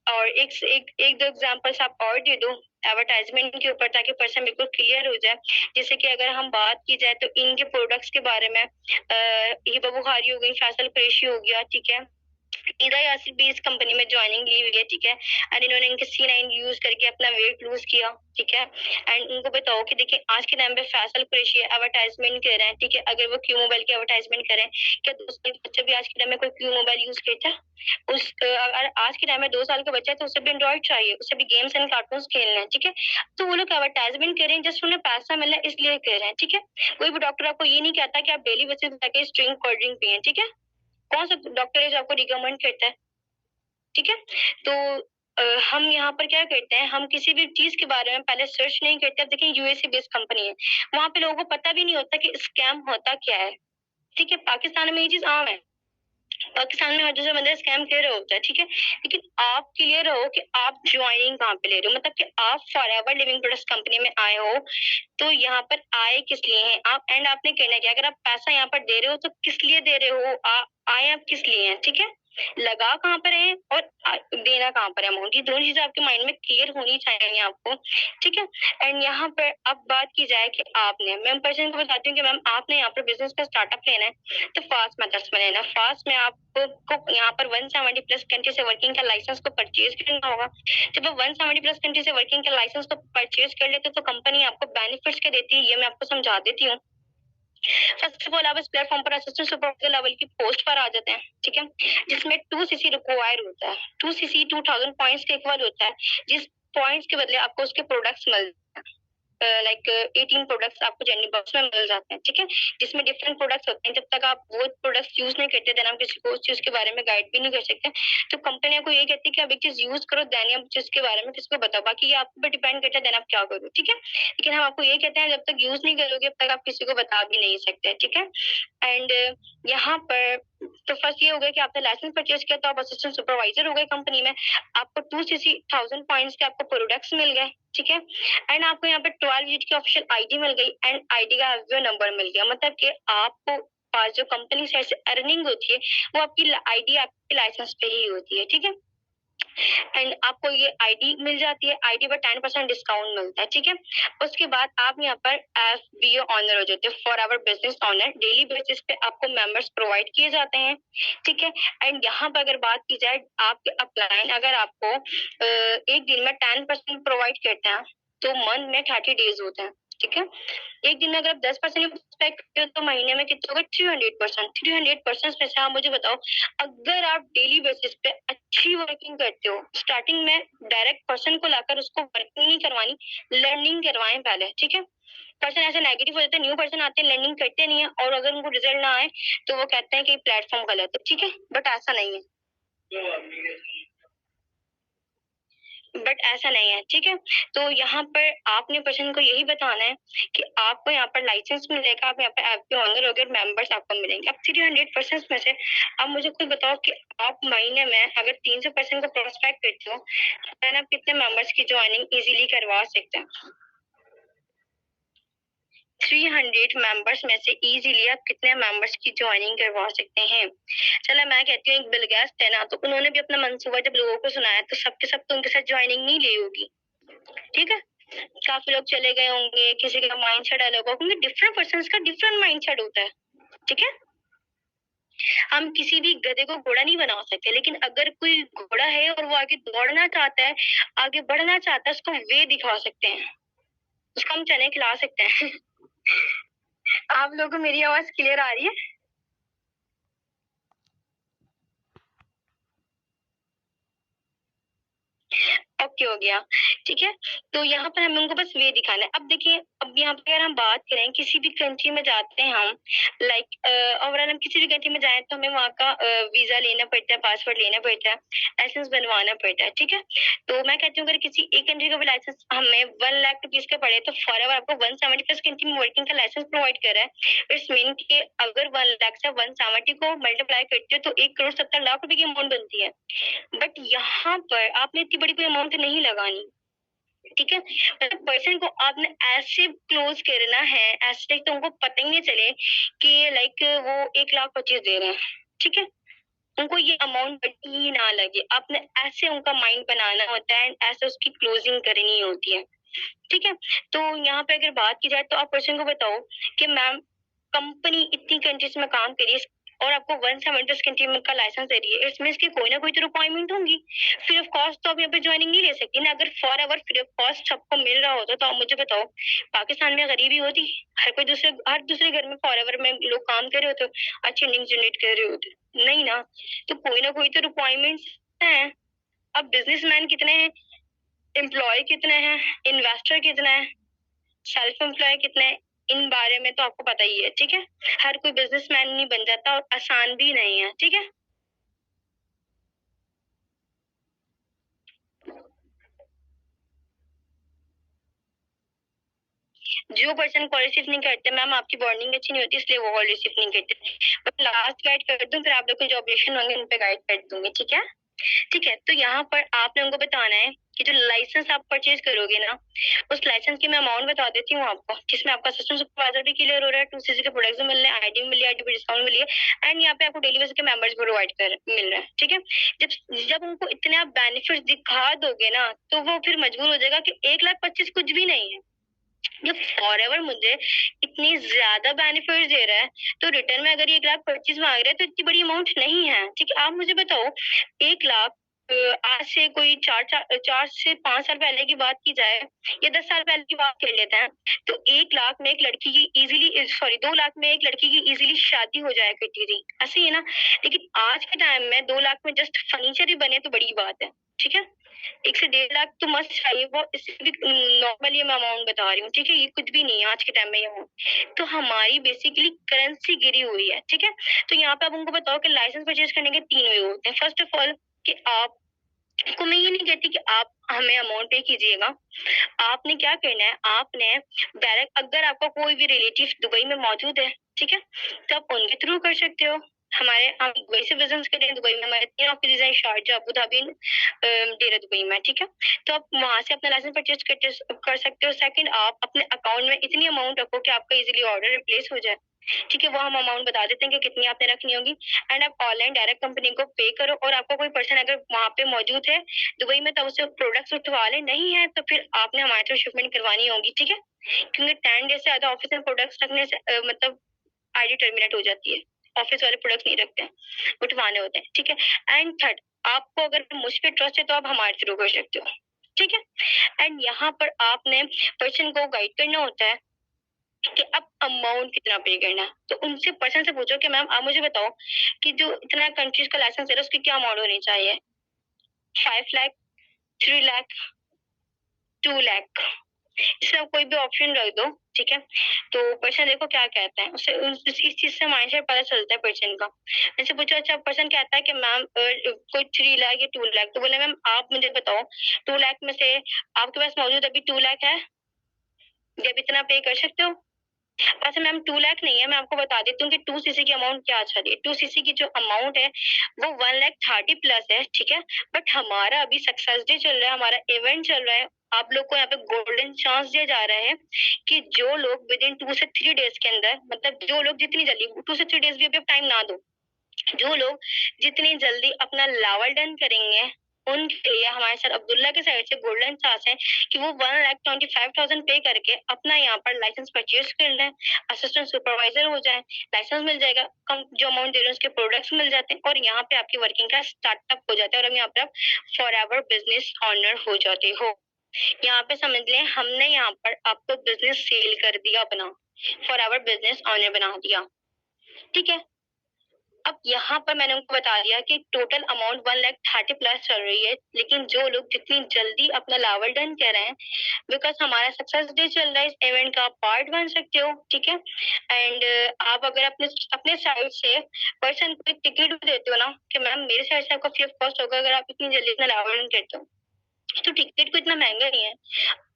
और एक दो एग्जांपल्स आप और दे दो एडवर्टाइजमेंट के ऊपर, ताकि पर्सन बिल्कुल क्लियर हो जाए। जैसे कि अगर हम बात की जाए तो इनके प्रोडक्ट्स के बारे में, हिबा बुखारी हो गई, फैसल कुरैशी हो गया, ठीक है। ईदा यासिर भी इस कंपनी में ज्वाइनिंग ली हुई है, ठीक है। एंड इन्होंने इनके C9 यूज करके अपना वेट लूज किया, ठीक है। एंड उनको बताओ कि देखिए आज के टाइम पे फैसल कुरैशी एडवर्टाइजमेंट कर रहे हैं, ठीक है। अगर वो क्यू मोबाइल की एडवर्टाइजमेंट करें, क्या 2 साल का बच्चा भी आज के टाइम में कोई क्यू मोबाइल यूज करता है? अगर आज के टाइम में 2 साल का बच्चा है तो उसे भी एंड्रॉइड चाहिए, उसे भी गेम्स एंड कार्टून खेलना है, ठीक है। तो वो लोग एडवर्टाइजमेंट कर रहे हैं, जस्ट उन्हें पैसा मिलना है इसलिए कर रहे हैं, ठीक है। कोई भी डॉक्टर आपको ये नहीं कहता कि आप डेली बेसिस पे जाके स्ट्रिंग कोल्ड ड्रिंक पिए, ठीक है। कौन सा डॉक्टर है जो आपको रिकमेंड करता है, ठीक है। तो हम यहाँ पर क्या करते हैं, हम किसी भी चीज के बारे में पहले सर्च नहीं करते। अब देखिए यूएसए बेस्ड कंपनी है, वहां पे लोगों को पता भी नहीं होता कि स्कैम होता क्या है, ठीक है। पाकिस्तान में ये चीज आम है, पाकिस्तान में हर दूसरा बंदा स्कैम कर रहा होता है, ठीक है। लेकिन आप क्लियर रहो कि आप ज्वाइनिंग कहाँ पे ले रहे हो, मतलब कि आप for ever living products company में आए हो, तो यहाँ पर आए किस लिए हैं आप, एंड आपने कहना क्या, अगर आप पैसा यहाँ पर दे रहे हो तो किस लिए दे रहे हो, आए आप किस लिए हैं, ठीक है। लगा कहाँ पर है और देना कहाँ पर है अमाउंट, ये दोनों चीजें आपके माइंड में क्लियर होनी चाहिए आपको, ठीक है। एंड यहाँ पर अब बात की जाए कि आपने, मैं पर्सन को बताती हूँ कि मैम आपने यहाँ पर बिजनेस का स्टार्टअप लेना है तो फास्ट मेथड्स में लेना। फास्ट में आपको यहाँ पर 170 प्लस कंट्री से वर्किंग का लाइसेंस को परचेज करना होगा। जब आप 170 प्लस कंट्री से वर्किंग का लाइसेंस को परचेज कर लेते तो कंपनी आपको बेनिफिट्स क्या देती है, ये मैं आपको समझा देती हूँ। फर्स्ट ऑफ ऑल आप इस प्लेटफॉर्म पर असिस्टेंट सुपरवाइजर लेवल की पोस्ट पर आ जाते हैं, ठीक है, जिसमें 2 CC रिक्वायर होता है। 2 CC 2000 पॉइंट्स के इक्वल होता है, जिस पॉइंट्स के बदले आपको उसके प्रोडक्ट्स मिल, लाइक 18 प्रोडक्ट्स आपको जेनी बॉक्स में मिल जाते हैं, ठीक है, जिसमें डिफरेंट प्रोडक्ट्स होते हैं। जब तक आप वो प्रोडक्ट्स यूज नहीं करते देन आप किसी को उस चीज के बारे में गाइड भी नहीं कर सकते। तो कंपनी आपको ये कहती है कि आप एक चीज यूज करो देन आप चीज के बारे में किसी को बताओ, बाकी ये आपके ऊपर डिपेंड करता है देन आप क्या करो, ठीक है। लेकिन हम आपको ये कहते हैं जब तक यूज नहीं करोगे तब तक आप किसी को बता भी नहीं सकते, ठीक है। एंड यहाँ पर तो फर्स्ट ये हो गया कि आपने लाइसेंस परचेज किया तो आप असिस्टेंट सुपरवाइजर हो गए कंपनी में, आपको 2 CC 1000 पॉइंट्स के आपको प्रोडक्ट्स मिल गए, ठीक है। एंड आपको यहाँ पे 12 डिजिट की ऑफिशियल आईडी मिल गई एंड आईडी का एफबीओ नंबर मिल गया, मतलब कि आपको पास जो कंपनी से अर्निंग होती है वो आपकी आईडी आपके लाइसेंस पे ही होती है, ठीक है। एंड आपको ये आईडी मिल जाती है, आईडी पर 10% डिस्काउंट मिलता है, ठीक है। उसके बाद आप यहाँ पर FBO ऑनर हो जाते हैं, for our business owner. Daily basis पे आपको मेंबर्स प्रोवाइड किए जाते हैं, ठीक है। एंड यहाँ पर अगर बात की जाए आपके अपलाइन, अगर आपको एक दिन में 10% प्रोवाइड करते हैं तो मंथ में 30 डेज होते हैं, ठीक है। एक दिन में अगर आप 10% एक्सपेक्ट करते हो तो महीने में कितना होगा, 300%। 300% में से आप मुझे बताओ, अगर आप डेली बेसिस पे अच्छी वर्किंग करते हो, स्टार्टिंग में डायरेक्ट पर्सन को लाकर उसको वर्किंग नहीं करवानी, लर्निंग करवाएं पहले, ठीक है। पर्सन ऐसे नेगेटिव हो जाते हैं, न्यू पर्सन आते हैं लर्निंग करते नहीं है और अगर उनको रिजल्ट ना आए तो वो कहते हैं कि प्लेटफॉर्म गलत है, ठीक है, बट ऐसा नहीं है। बट ऐसा नहीं है, ठीक है। तो यहाँ पर आपने पर्सन को यही बताना है कि आपको यहाँ पर लाइसेंस मिलेगा, आप यहाँ पर ऐप के ओनर हो गए, मेंबर्स आपको मिलेंगे। अब 300% में से आप मुझे खुद बताओ कि आप महीने में अगर 300% को प्रोस्पेक्ट करते हो तो आप कितने मेंबर्स की ज्वाइनिंग इजीली करवा सकते हैं? 300 मेंबर्स में से इजीली आप कितने मेंबर्स की ज्वाइनिंग करवा सकते हैं? चलो मैं कहती हूँ एक बिल गेट्स है ना, तो उन्होंने भी अपना मंसूबा जब लोगों को सुनाया तो सबके सब तो उनके साथ ज्वाइनिंग नहीं ली होगी, ठीक है। काफी लोग चले गए होंगे, किसी का माइंड सेट अलग होगा, क्योंकि डिफरेंट पर्सन का डिफरेंट माइंड सेट होता है, ठीक है। हम किसी भी गधे को घोड़ा नहीं बना सकते, लेकिन अगर कोई घोड़ा है और वो आगे दौड़ना चाहता है, आगे बढ़ना चाहता है, उसको वे दिखा सकते हैं, उसको हम चने खिला सकते हैं। आप लोगों को मेरी आवाज क्लियर आ रही है? ओके हो गया, ठीक है। तो यहाँ पर हमें उनको बस वे दिखाना है। अब देखिए, अब यहाँ पे अगर हम बात करें किसी भी कंट्री में जाते हैं हम, लाइक ओवरऑल हम किसी भी कंट्री में जाए तो हमें वहाँ का वीजा लेना पड़ता है, पासपोर्ट लेना पड़ता है, लाइसेंस बनवाना पड़ता है, ठीक है। तो मैं कहती हूँ अगर किसी एक कंट्री का भी लाइसेंस हमें 1 लाख रुपीज का पड़े तो फॉर एवर आपको 170 कंट्री में वर्किंग का लाइसेंस प्रोवाइड कर रहा है। इट्स मीन कि अगर 1 लाख से 170 को मल्टीप्लाई करते हो तो 1 करोड़ 70 लाख रुपए की अमाउंट बनती है। बट यहाँ पर आपने इतनी बड़ी कोई अमाउंट नहीं लगानी, ठीक है। मतलब पर्सन को आपने ऐसे क्लोज करना है, ऐसे तो उनको पता ही नहीं चले कि लाइक वो 1 लाख 25 दे रहे हैं, ठीक है। उनको ये अमाउंट बड़ी ही ना लगे, आपने ऐसे उनका माइंड बनाना होता है, ऐसे उसकी क्लोजिंग करनी होती है, ठीक है। तो यहाँ पे अगर बात की जाए तो आप पर्सन को बताओ कि मैम कंपनी इतनी कंट्रीज में काम करी है और आपको 170 कंट्री में का लाइसेंस दे रही है, इसमें इसकी कोई ना कोई तो रिक्वायरमेंट होंगी। फ्री ऑफ कॉस्ट तो आप यहाँ पे ज्वाइनिंग नहीं ले सकती ना। अगर for ever free of cost सबको मिल रहा होता तो आप मुझे बताओ पाकिस्तान में गरीबी होती? हर दूसरे घर में फॉर एवर में लोग काम कर रहे होते, अच्छी अर्निंग जनरेट कर रहे होते? नहीं ना। तो कोई ना कोई तो रिक्वायरमेंट्स है। अब बिजनेसमैन कितने हैं, एम्प्लॉय कितने हैं, इन्वेस्टर कितने हैं, सेल्फ एम्प्लॉय कितने हैं, इन बारे में तो आपको पता ही है, ठीक है। हर कोई बिजनेसमैन नहीं बन जाता और आसान भी नहीं है, ठीक है। जो पर्सन कॉल रिसीव नहीं करते, मैम आपकी बॉन्डिंग अच्छी नहीं होती इसलिए वो कॉल रिसीव नहीं करते, बट लास्ट गाइड कर दूं फिर आप लोग को जो ऑब्जेक्शन होंगे उन पे गाइड कर दूंगी, ठीक है। ठीक है, तो यहाँ पर आपने उनको बताना है कि जो लाइसेंस आप परचेज करोगे ना, उस लाइसेंस की मैं अमाउंट बता देती हूँ आपको, जिसमें आपका सिस्टम सुपरवाइजर भी क्लियर हो रहा है, 2CC के प्रोडक्ट्स भी मिल रहे हैं, आईडी मिली है, आईडी पे डिस्काउंट मिली है, एंड यहाँ पे आपको डेली बेसिस के मेंबर्स प्रोवाइड कर मिल रहा है, ठीक है। जब जब उनको इतने आप बेनिफिट दिखा दोगे ना तो वो फिर मजबूर हो जाएगा कि 1 लाख 25 कुछ भी नहीं है। जब फॉर एवर मुझे इतनी ज्यादा बेनिफिट दे रहा है तो रिटर्न में अगर ये 1 लाख 25 मांग रहा है तो इतनी बड़ी अमाउंट नहीं है, ठीक है। आप मुझे बताओ 1 लाख आज से कोई 4 से 5 साल पहले की बात की जाए या 10 साल पहले की बात कर लेते हैं, तो 1 लाख में एक लड़की की इजीली, सॉरी 2 लाख में एक लड़की की इजीली शादी हो जाया करती थी, ऐसे ही है ना। लेकिन आज के टाइम में 2 लाख में जस्ट फर्नीचर ही बने तो बड़ी बात है, ठीक है। 1 से 1.5 लाख तो मस्त चाहिए, वो इससे भी नॉर्मली मैं अमाउंट बता रही हूँ, ठीक है। ये कुछ भी नहीं है आज के टाइम में ये अमाउंट। तो हमारी बेसिकली करेंसी गिरी हुई है, ठीक है। तो यहाँ पे आप उनको बताओ कि लाइसेंस परचेज करने के 3 वे होते हैं। फर्स्ट ऑफ ऑल कि आप को मैं ये नहीं कहती कि आप हमें अमाउंट पे कीजिएगा, आपने क्या करना है, आपने डायरेक्ट अगर आपका कोई भी रिलेटिव दुबई में मौजूद है, ठीक है, तो आप उनके थ्रू कर सकते हो। हम दुबई से बिजनेस कर रहे हैं, दुबई में हमारे 3 ऑफिस हैं, शारजा, अबू धाबी, डेरा दुबई में, ठीक है। तो आप वहां से अपना लाइसेंस परचेज कर सकते हो। सेकंड, आप अपने अकाउंट में इतनी अमाउंट रखो कि आपका इजीली ऑर्डर रिप्लेस हो जाए, ठीक है। वो हम अमाउंट बता देते हैं कि कितनी आपने रखनी होगी, एंड आप ऑनलाइन डायरेक्ट कंपनी को पे करो। और आपका कोई पर्सन अगर वहां पे मौजूद है दुबई में तो उससे प्रोडक्ट्स उठवा ले, नहीं है तो फिर आपने हमारे थ्रू शिपमेंट करवानी होगी, ठीक है। क्योंकि 10 डेज से ज्यादा ऑफिस में प्रोडक्ट्स रखने से मतलब आईडी टर्मिनेट हो जाती है, ऑफिस वाले प्रोडक्ट नहीं रखते हैं, उठवाने होते हैं, ठीक है। एंड थर्ड, आपको अगर मुझ पे ट्रस्ट है तो आप हमारे थ्रू कर सकते हो, ठीक है। एंड यहाँ पर आपने पर्सन को गाइड करना होता है कि अब अमाउंट कितना पे करना है। तो उनसे पर्सन से पूछो कि मैम आप मुझे बताओ कि जो इतना कंट्रीज का लाइसेंस है उसकी क्या अमाउंट होनी चाहिए, 5 लाख, 3 लाख, 2 लाख, इसमें कोई भी ऑप्शन रख दो, ठीक है। तो पर्सन देखो क्या कहता है, उसे इस चीज से माइंडसेट पता चलता है पर्सन का। जैसे पूछो, अच्छा पर्सन कहता है कि मैम कोई 3 लाख या 2 लाख, तो बोले मैम आप मुझे बताओ 2 लाख में से आपके पास मौजूद अभी 2 लाख है, जब इतना पे कर सकते हो? अच्छा मैम 2 लाख नहीं है, मैं आपको बता देती हूँ कि 2 सीसी की अमाउंट क्या चल रही है। 2 सीसी की जो अमाउंट है वो 1,30,000 प्लस है, ठीक है। बट हमारा अभी सक्सेस डे चल रहा है, हमारा इवेंट चल रहा है। आप लोग को यहाँ पे गोल्डन चांस दिया जा रहा है कि जो लोग विद इन 2 से 3 डेज के अंदर, मतलब जो लोग जितनी जल्दी, 2 से 3 डेज भी अभी टाइम ना दो, जो लोग जितनी जल्दी अपना लावल डन करेंगे उनके लिए हमारे सर अब्दुल्ला के साइड से गोल्डन चांस है कि वो 1,25,000 पे करके अपना यहाँ पर लाइसेंस परचेज कर लें, असिस्टेंट सुपरवाइजर हो जाए, लाइसेंस मिल जाएगा, कम जो अमाउंट दे रहे हैं उसके प्रोडक्ट्स मिल जाते हैं, और यहाँ पे आपकी वर्किंग का स्टार्टअप हो जाता है, और हम यहाँ पर आप फॉर एवर बिजनेस ऑनर हो जाते हो। यहाँ पे समझ लें हमने यहाँ पर आपको बिजनेस सेल कर दिया, अपना फॉर एवर बिजनेस ऑनर बना दिया, ठीक है। अब यहाँ पर मैंने उनको बता दिया कि टोटल अमाउंट 1,30,000 प्लस चल रही है, लेकिन जो लोग जितनी जल्दी अपना लावल डन कर रहे हैं, बिकॉज हमारा सक्सेस डे चल रहा है, इस इवेंट का पार्ट बन सकते हो, ठीक है। एंड आप अगर अपने अपने साइड से पर्सन को एक टिकट भी देते हो ना कि मैम मेरे साइड से आपका फ्री ऑफ कॉस्ट होगा अगर आप इतनी जल्दी अपना लावल डन करते हो, तो टिकट को इतना महंगा नहीं है,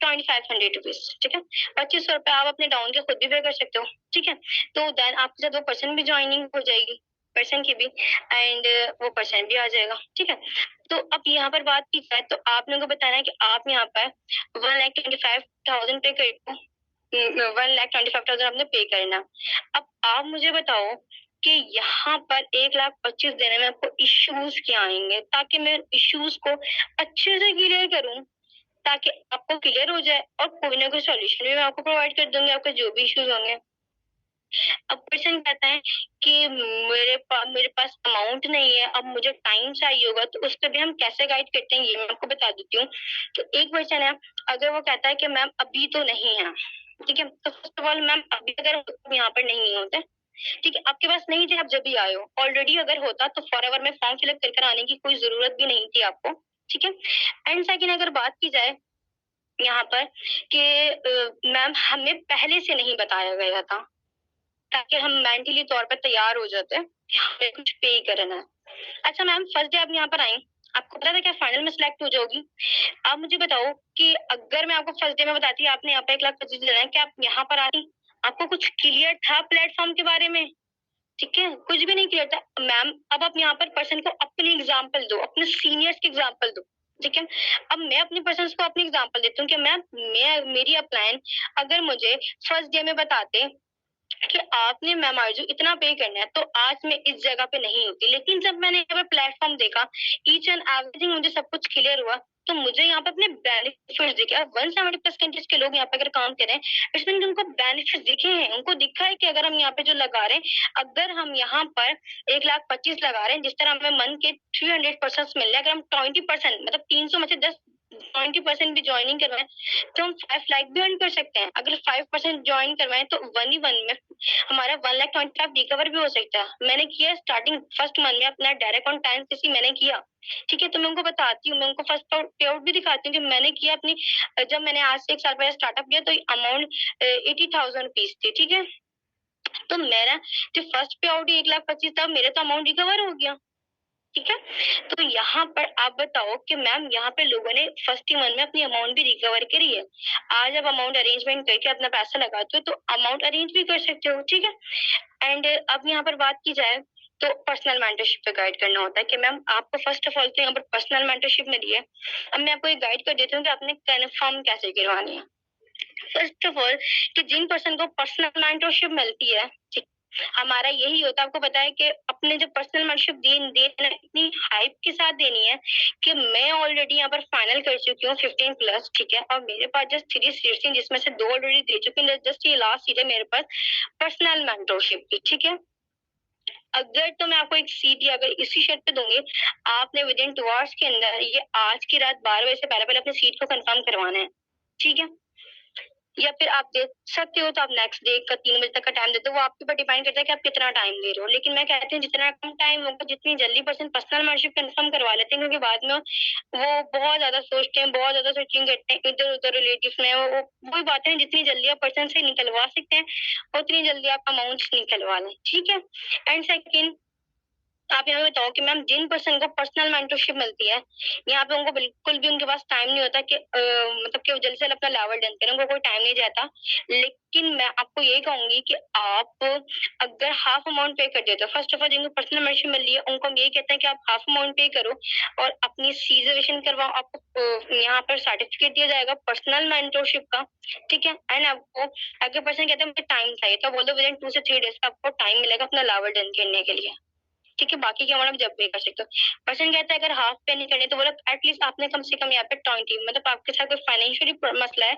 2,500 रुपीज, ठीक है। 2500 रुपए आप अपने डाउन के खुद भी पे कर सकते हो, ठीक है। तो देन आपके साथ वो पर्सन भी ज्वाइनिंग हो जाएगी, पर्सन की भी, एंड वो पर्सन भी आ जाएगा, ठीक है। तो अब यहाँ पर बात की जाए तो आप लोगों को बताना है कि आप यहाँ पर 1,25,000 पे कर 1,25,000 आपने पे करना। अब आप मुझे बताओ कि यहाँ पर 1,25,000 देने में आपको इश्यूज क्या आएंगे, ताकि मैं इश्यूज को अच्छे से क्लियर करूं, ताकि आपको क्लियर हो जाए, और कोई ना कोई सॉल्यूशन भी मैं आपको प्रोवाइड कर दूंगी आपके जो भी इश्यूज होंगे। अब पर्सन कहता है कि मेरे पास अमाउंट नहीं है, अब मुझे टाइम चाहिए होगा, तो उस पर भी हम कैसे गाइड करते हैं ये मैं आपको बता देती हूँ। तो एक पर्सन है, अगर वो कहता है कि मैम अभी तो नहीं है, ठीक है, तो फर्स्ट ऑफ ऑल मैम अभी अगर यहाँ पर नहीं होते, ठीक है, आपके पास नहीं थे, आप जब भी आए हो, ऑलरेडी अगर होता तो फॉर एवर में फॉर्म फिलअप कर आने की कोई जरूरत भी नहीं थी आपको, ठीक है। एंड सेकंड अगर बात की जाए यहाँ पर कि मैम हमें पहले से नहीं बताया गया था, ताकि हम मेंटली तौर पर तैयार हो जाते कि हमें कुछ पे करना है। अच्छा मैम फर्स्ट डे आप यहाँ पर आई, आपको पता था क्या फाइनल में सिलेक्ट हो जाओगी? आप मुझे बताओ कि अगर मैं आपको फर्स्ट डे में बताती आपने यहाँ पर 1,25,000 देना है, क्या आप यहाँ पर आती? आपको कुछ क्लियर था प्लेटफॉर्म के बारे में? ठीक है, कुछ भी नहीं क्लियर था मैम। अब आप यहाँ पर पर्सन को अपनी एग्जाम्पल दो, अपने सीनियर्स की एग्जाम्पल दो, ठीक है। अब मैं अपनी पर्सन को अपनी एग्जाम्पल देती हूँ कि मैम मेरी अपलाइन अगर मुझे फर्स्ट डे में बताते कि आपने मैम आरजू इतना पे करना है, तो आज मैं इस जगह पे नहीं होती। लेकिन जब मैंने यहाँ पे प्लेटफॉर्म देखा, ईच एंड एवरीथिंग मुझे सब कुछ क्लियर हुआ, तो मुझे यहाँ पे अपने बेनिफिट्स दिखे। 170 प्लस कंट्रीज के लोग यहाँ पे अगर काम करें, इसमें उनको बेनिफिट दिखे हैं, उनको दिखा है कि अगर हम यहाँ पे जो लगा रहे हैं, अगर हम यहाँ पर 1,25,000 लगा रहे हैं, जिस तरह हमें मन के 300% मिल रहा है, अगर हम 20% मतलब 300 में से 20% भी ज्वाइनिंग करवाएं तो हम 5 लाख भी अर्न कर सकते हैं। अगर 5% ज्वाइन करवाएं तो 1 में हमारा 1,25,000 रिकवर भी हो सकता है। मैंने किया स्टार्टिंग फर्स्ट मंथ में अपना डायरेक्ट ऑन टाइम किसी मैंने किया, ठीक है। तो मैं उनको बताती हूँ, मैं उनको फर्स्ट पे आउट भी दिखाती हूँ कि मैंने किया अपनी, जब मैंने आज से 1 साल पहले स्टार्टअप किया तो अमाउंट 80,000 रुपीज थी, ठीक है। तो मेरा जो फर्स्ट पे आउट 1,25,000 था, मेरा तो अमाउंट रिकवर हो गया, ठीक है। तो यहाँ पर आप बताओ कि मैम यहाँ पे लोगों ने फर्स्ट ही मंथ में अपनी अमाउंट भी रिकवर करी है। आज आप अमाउंट अरेंजमेंट करके अपना पैसा लगाते हो तो अमाउंट अरेंज भी कर सकते हो, ठीक है। एंड अब यहाँ पर बात की जाए तो पर्सनल मेंटरशिप पे गाइड करना होता है कि मैम आपको फर्स्ट ऑफ ऑल तो यहाँ पर पर्सनल मेंटरशिप मिली है। अब मैं आपको एक गाइड कर देती हूँ कि आपने कन्फर्म कैसे करवानी है। फर्स्ट ऑफ ऑल कि जिन पर्सन को पर्सनल मेंटरशिप मिलती है, हमारा यही होता है, आपको पता है कि अपने जो पर्सनल मेंटरशिप देना इतनी हाइप के साथ देनी है कि मैं ऑलरेडी यहाँ पर फाइनल कर चुकी हूँ 15 प्लस, ठीक है। और मेरे पास जस्ट 3 सीट्स हैं जिसमें से 2 ऑलरेडी दे चुकी हूँ, जस्ट ये लास्ट सीट है मेरे पास पर्सनल मेंटरशिप की, ठीक है। अगर तो मैं आपको एक सीट या अगर इसी शर्त पे दूंगी, आपने विद इन 2 आवर्स के अंदर ये आज की रात 12 बजे से पहले पहले अपनी सीट को कंफर्म करवाना है, ठीक है। या फिर आप दे सकते हो तो आप नेक्स्ट डे का 3 बजे तक का टाइम देते हो, वो आपके ऊपर डिपेंड करता है कि आप कितना टाइम दे रहे हो। लेकिन मैं कहती हूँ जितना कम टाइम होगा, जितनी जल्दी पर्सन पर्सनल मेंबरशिप कंफर्म करवा लेते हैं, क्योंकि बाद में वो बहुत ज्यादा सोचते हैं, बहुत ज्यादा सर्चिंग करते हैं इधर उधर रिलेटिव में। वही बातें हैं, जितनी जल्दी आप पर्सन से निकलवा सकते हैं उतनी जल्दी आप अमाउंट निकलवा लें, ठीक है। एंड सेकेंड, आप यहाँ बताओ कि मैम जिन पर्सन को पर्सनल मेंटरशिप मिलती है, यहाँ पे उनको बिल्कुल भी उनके पास टाइम नहीं होता कि मतलब कि जल्दी से अपना लेवल डन करें, उनको कोई टाइम नहीं जाता। लेकिन मैं आपको ये कहूंगी कि आप अगर हाफ अमाउंट पे कर देते हो, फर्स्ट ऑफ ऑल जिनको पर्सनल मेंटरशिप मिल रही है उनको हम यही कहते हैं कि आप हाफ अमाउंट पे करो और अपनी रिजर्वेशन करवाओ। आपको यहाँ पर सर्टिफिकेट दिया जाएगा पर्सनल मेंटरशिप का, ठीक है। एंड आपको अगर पर्सन कहते हैं मुझे टाइम चाहिए तो बोल दो विद इन 2 से 3 डेज का आपको टाइम मिलेगा अपना लेवल डन करने के लिए, ठीक है। बाकी की अमाउंट आप जब पे कर सकते हो। पर्सन कहता है अगर हाफ पे नहीं करने तो बोला एटलीस्ट आपने कम से कम यहाँ पे 20, मतलब आपके साथ कोई फाइनेंशियली मसला है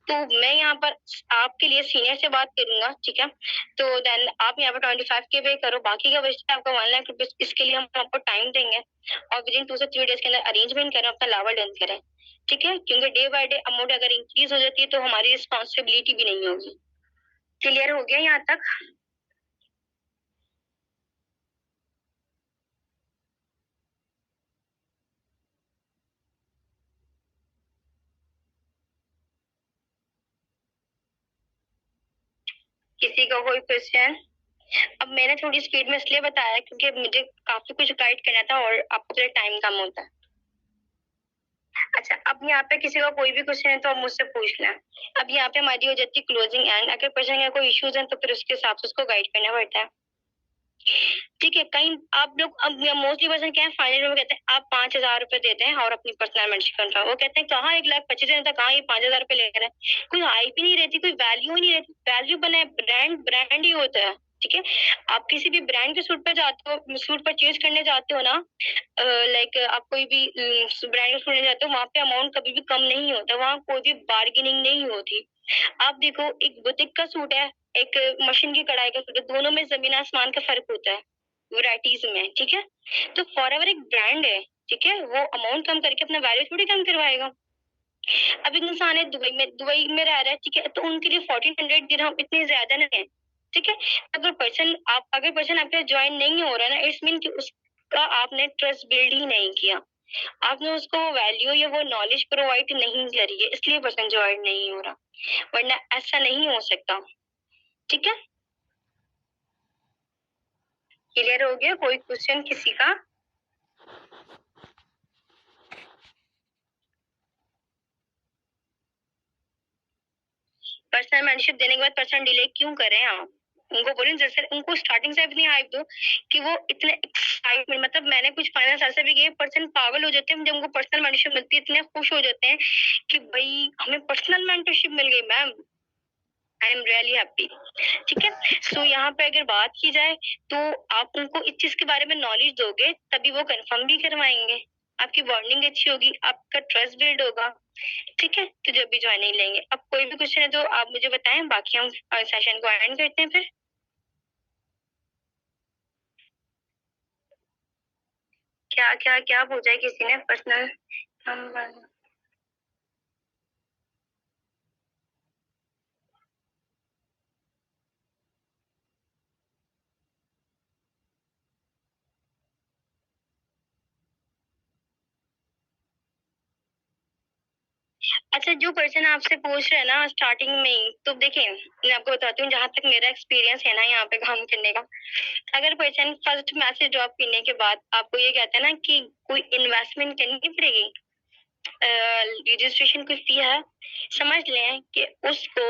तो मैं यहाँ पर आपके लिए सीनियर से बात करूंगा, ठीक है। तो देन आप यहाँ पर 25 के पे करो, बाकी का बजट आपका 1 लाख रुपीज, इसके लिए हम आपको टाइम देंगे और विद इन 2 से 3 डेज के अंदर अरेंजमेंट करें, अपना लेवल डन करें, ठीक है। क्योंकि डे बाय डे अमाउंट अगर इंक्रीज हो जाती है तो हमारी रिस्पॉन्सिबिलिटी भी नहीं होगी। क्लियर हो गया यहाँ तक? किसी का कोई क्वेश्चन? अब मैंने थोड़ी स्पीड में इसलिए बताया क्योंकि मुझे काफी कुछ गाइड करना था और आपको थोड़ा टाइम कम होता है। अच्छा, अब यहाँ पे किसी का कोई भी क्वेश्चन है तो आप मुझसे पूछ लें। अब यहाँ पे हमारी हो जाती है क्लोजिंग एंड, अगर क्वेश्चन का कोई इश्यूज है तो फिर उसके हिसाब से उसको गाइड करना पड़ता है, ठीक है। कहीं आप लोग अब मोस्टली पर्सन क्या है, फाइनल में कहते हैं आप 5,000 रुपए देते हैं और अपनी पर्सनल मेंबरशिप कंफर्म, वो कहते हैं कहाँ 1,25,000 तक, कहाँ ये 5,000 रुपए ले रहे हैं। कोई हाइप ही नहीं रहती, कोई वैल्यू ही नहीं रहती। वैल्यू बना है ब्रांड, ब्रांड ही होता है, ठीक है। आप किसी भी ब्रांड के सूट पर जाते हो, सूट परचेज करने जाते हो ना, लाइक आप कोई भी ब्रांड का सूट लेने जाते हो, वहां पे अमाउंट कभी भी कम नहीं होता, वहाँ कोई भी बार्गेनिंग नहीं होती। आप देखो एक बुटीक का सूट है, एक मशीन की कढ़ाई का सूट है, दोनों में जमीन आसमान का फर्क होता है वैरायटीज में, ठीक है। तो फॉर एवर एक ब्रांड है, ठीक है, वो अमाउंट कम करके अपना वैल्यू थोड़ी कम करवाएगा। अब एक इंसान है दुबई में रह रहा है, ठीक है, तो उनके लिए 1400 दिरहम इतने ज्यादा नहीं है, ठीक है। अगर पर्सन आपके ज्वाइन नहीं हो रहा ना, इट्स मीन कि उसका आपने ट्रस्ट बिल्ड ही नहीं किया, आपने उसको वैल्यू या वो नॉलेज प्रोवाइड नहीं करी है, इसलिए पर्सन ज्वाइन नहीं हो रहा, वरना ऐसा नहीं हो सकता, ठीक है। क्लियर हो गया? कोई क्वेश्चन किसी का? पर्सनल मेंटरशिप देने के बाद पर्सन डिले क्यों करें आप? उनको बोले जैसे उनको स्टार्टिंग से इतनी हाइप दो कि वो इतने एक्साइटमेंट, मतलब मैंने कुछ फाइनेंस ऐसे भी किए, पर्सन पागल हो जाते हैं जब उनको पर्सनल मेंटरशिप मिलती है, इतने खुश हो जाते हैं कि भाई हमें पर्सनल मेंटरशिप मिल गई ma'am, I am really happy, ठीक है। सो यहाँ पे अगर बात की जाए तो आप उनको इस चीज के बारे में नॉलेज दोगे तभी वो कंफर्म भी करवाएंगे, आपकी बॉन्डिंग अच्छी होगी, आपका ट्रस्ट बिल्ड होगा, ठीक है। तो जब भी ज्वाइनिंग लेंगे, अब कोई भी क्वेश्चन है तो आप मुझे बताएं, बाकी हम सेशन को एंड करते हैं फिर। क्या क्या क्या पूछा है किसी ने पर्सनल नंबर? अच्छा, जो पर्सन आपसे पूछ रहे हैं ना स्टार्टिंग में ही, तो देखिए मैं आपको बताती हूँ जहां तक मेरा एक्सपीरियंस है ना यहाँ पे काम करने का। अगर पर्सन फर्स्ट मैसेज ड्रॉप करने के बाद आपको ये कहता है ना कि कोई इन्वेस्टमेंट करनी पड़ेगी, रजिस्ट्रेशन की फी है, समझ लें कि उसको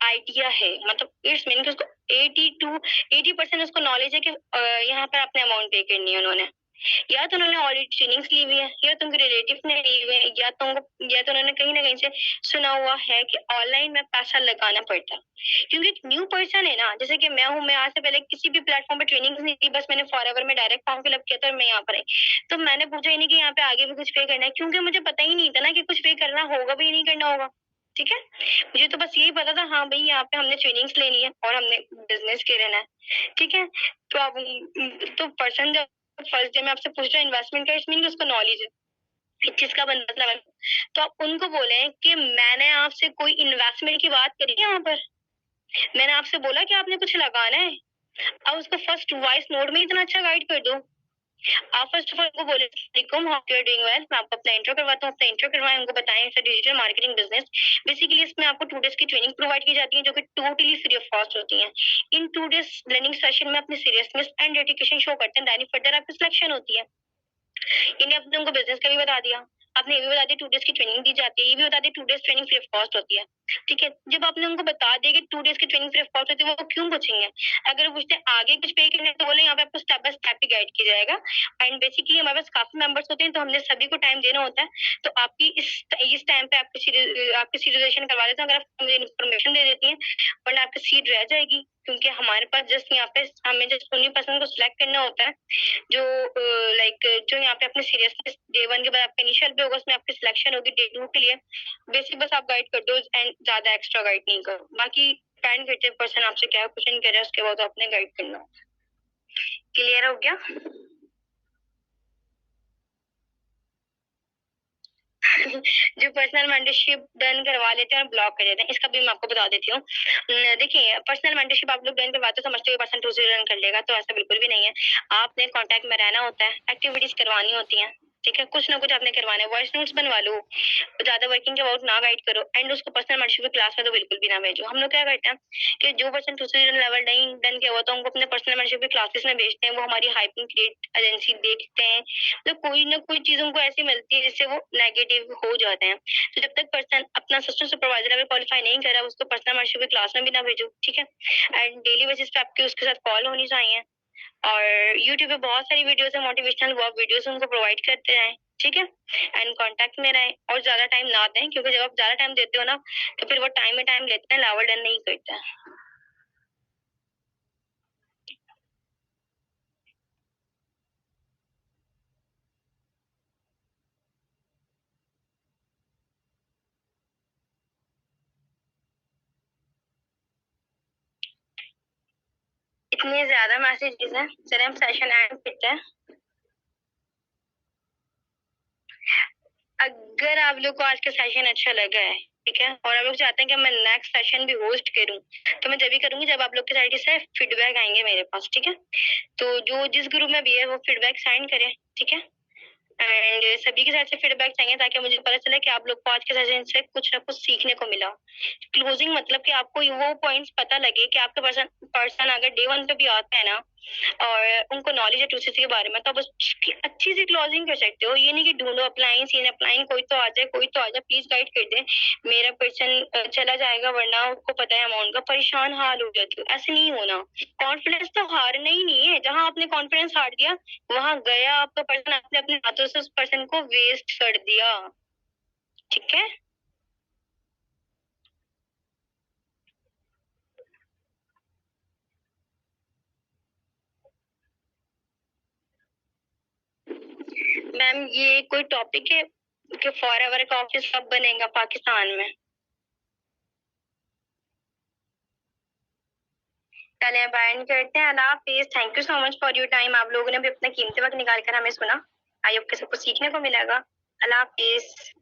आइडिया है, मतलब इट्स मीन कि उसको 80% उसको नॉलेज है कि यहाँ पर अपने अमाउंट पे करनी है उन्होंने, या तो उन्होंने ऑलरेडी ट्रेनिंग्स ली हुई है, या तो उनके रिलेटिव ने ली हुई है, या तो उन्होंने कहीं ना कहीं से सुना हुआ है कि ऑनलाइन में पैसा लगाना पड़ता है। क्योंकि एक न्यू पर्सन है ना, जैसे कि मैं हूँ, मैं आज से पहले किसी भी प्लेटफॉर्म पर ट्रेनिंग नहीं दी, बस मैंने फॉरएवर में डायरेक्ट फॉर्म फिलअप किया था और मैं यहाँ पर आई। तो मैंने पूछा ही नहीं कि यहाँ पे आगे भी कुछ पे करना है, क्योंकि मुझे पता ही नहीं था ना कि कुछ पे करना होगा भी नहीं करना होगा, ठीक है। मुझे तो बस यही पता था, हाँ भाई यहाँ पे हमने ट्रेनिंग्स लेनी है और हमने बिजनेस के रहना है, ठीक है। तो अब तो पर्सन जब फर्स्ट डे में आपसे पूछ रहा है इन्वेस्टमेंट का, इसमें उसको नॉलेज है, जिसका बंदा लेवल, तो आप उनको बोले कि मैंने आपसे कोई इन्वेस्टमेंट की बात करी है यहाँ पर, मैंने आपसे बोला कि आपने कुछ लगाना है, आप उसको फर्स्ट वॉइस नोट में इतना अच्छा गाइड कर दो। आप फर्स्ट ऑफ ऑल उनको बोले hope you are doing well, मैं आपको अपना इंट्रो करवाता हूँ, अपना इंट्रो करवाएं, उनको बताएं it's digital marketing business. Basically इसमें आपको 2 डेज की ट्रेनिंग प्रोवाइड की जाती है जो कि टोटली फ्री ऑफ कॉस्ट होती है। इन 2 डेज लर्निंग सेशन में अपनी सीरियसनेस एंड डेडिकेशन शो करते हैं, देन फर्दर आपकी सिलेक्शन होती है। इन्हें आपने उनको बिजनेस का भी बता दिया, आपने ये भी बता दिया 2 डेज की ट्रेनिंग दी जाती है, ये भी बता दिया 2 days training free of cost होती है। ठीक है, जब आपने उनको बता दिया कि 2 डेज की ट्रेनिंग फ्री ऑफ कॉस्ट होती है, वो क्यों पूछेंगे? अगर वो पूछते आगे कुछ पे करने तो बोले यहाँ पे आपको step by step he guide किया जाएगा। एंड बेसिकली हमारे पास काफी मेंबर्स होते हैं तो हमने सभी को टाइम देना होता है, तो आपकी इस टाइम पे आपकी सीट रिजर्वेशन करवा देते हैं अगर आप मुझे इन्फॉर्मेशन दे देती हैं, वरना आपकी सीट रह जाएगी, क्योंकि हमारे पास जस्ट यहाँ पे हमें जस्ट 19% को सिलेक्ट करना होता है, जो लाइक जो यहाँ पे अपने सीरियसनेस डे 1 के बाद आपका इनिशियल पे होगा, उसमें आपकी सिलेक्शन होगी डे 2 के लिए। बेसिक बस आप गाइड कर दो एंड ज्यादा एक्स्ट्रा गाइड नहीं करो, बाकी पेन करते पर्सन आपसे क्या क्वेश्चन कर रहा है उसके बाद आपने गाइड करना। क्लियर हो गया? जो पर्सनल मेंटरशिप डन करवा लेते हैं और ब्लॉक कर देते हैं, इसका भी मैं आपको बता देती हूँ। देखिए, पर्सनल मेंटरशिप आप लोग डन करवाते हो समझते हुए पर्सन दूसरे रन कर लेगा, तो ऐसा बिल्कुल भी नहीं है। आपने कांटेक्ट में रहना होता है, एक्टिविटीज करवानी होती हैं, ठीक है, कुछ ना कुछ आपने करवाना है, वॉइस नोट्स बनवा लो, ज्यादा वर्किंग के अबाउट ना गाइड करो, एंड उसको पर्सनल मेंटरशिप क्लास में तो बिल्कुल भी ना भेजो। हम लोग क्या करते हैं कि जो पर्सन दूसरे लेवल नहीं डन किया हुआ तो उनको अपने पर्सनल मेंटरशिप क्लासेस में भेजते हैं, वो हमारी हाइपिंग क्रिएट एजेंसी देखते हैं, तो कोई ना कोई चीज उनको ऐसी मिलती है जिससे वो नेगेटिव हो जाते हैं। तो जब तक पर्सन अपना असिस्टेंट सुपरवाइजर अगर क्वालिफाई नहीं करा, उसको पर्सनल मेंटरशिप क्लास में भी ना भेजो, ठीक है। एंड डेली बेसिस पे आपकी उसके साथ कॉल होनी चाहिए, और यूट्यूब पे बहुत सारी वीडियोस है मोटिवेशनल, वो आप वीडियोस उनको प्रोवाइड करते हैं, ठीक है। एंड कांटेक्ट में रहें और ज्यादा टाइम ना दें, क्योंकि जब आप ज्यादा टाइम देते हो ना तो फिर वो टाइम में टाइम लेते हैं, लेवल डन नहीं करते हैं। इतनी ज्यादा मैसेजेस हैं, चलिए हम सेशन एंड करते हैं। अगर आप लोग को आज का सेशन अच्छा लगा है, ठीक है, और आप लोग चाहते हैं कि मैं नेक्स्ट सेशन भी होस्ट करूं, तो मैं जब भी करूंगी जब आप लोग की साइड से फीडबैक आएंगे मेरे पास, ठीक है। तो जो जिस ग्रुप में भी है वो फीडबैक साइन करें, ठीक है। एंड सभी के साथ से फीडबैक चाहिए ताकि मुझे पता चले कि आप लोग को आज के सेशन से कुछ ना कुछ सीखने को मिला। क्लोजिंग मतलब कि आपको वो पॉइंट्स पता लगे कि आपके पर्सन पर्सन अगर डे 1 पे भी आता है ना और उनको नॉलेज है 2CC के बारे में, तो आप उसकी अच्छी सी क्लोजिंग कर सकते हो। ये नहीं कि ढूंढो अप्लाइन सीन अप्लाइन, कोई तो आ जाए कोई तो आ जाए, प्लीज गाइड कर दे, मेरा पर्सन चला जाएगा, वरना उसको पता है अमाउंट का, परेशान हाल हो जाती हो। ऐसे नहीं होना, कॉन्फिडेंस तो हारना ही नहीं है, जहां आपने कॉन्फिडेंस हार दिया वहां गया आपका पर्सन, आपने अपने हाथों से उस पर्सन को वेस्ट कर दिया, ठीक है। मैम ये कोई टॉपिक है कि फॉरएवर का ऑफिस कब बनेगा पाकिस्तान में? चलिए बाय करते हैं, अल्लाह हाफिज, thank you so much for your time, आप लोगों ने भी अपना कीमती वक्त निकाल कर हमें सुना, आई होप कि सबको सीखने को मिलेगा। अल्लाह हाफिज।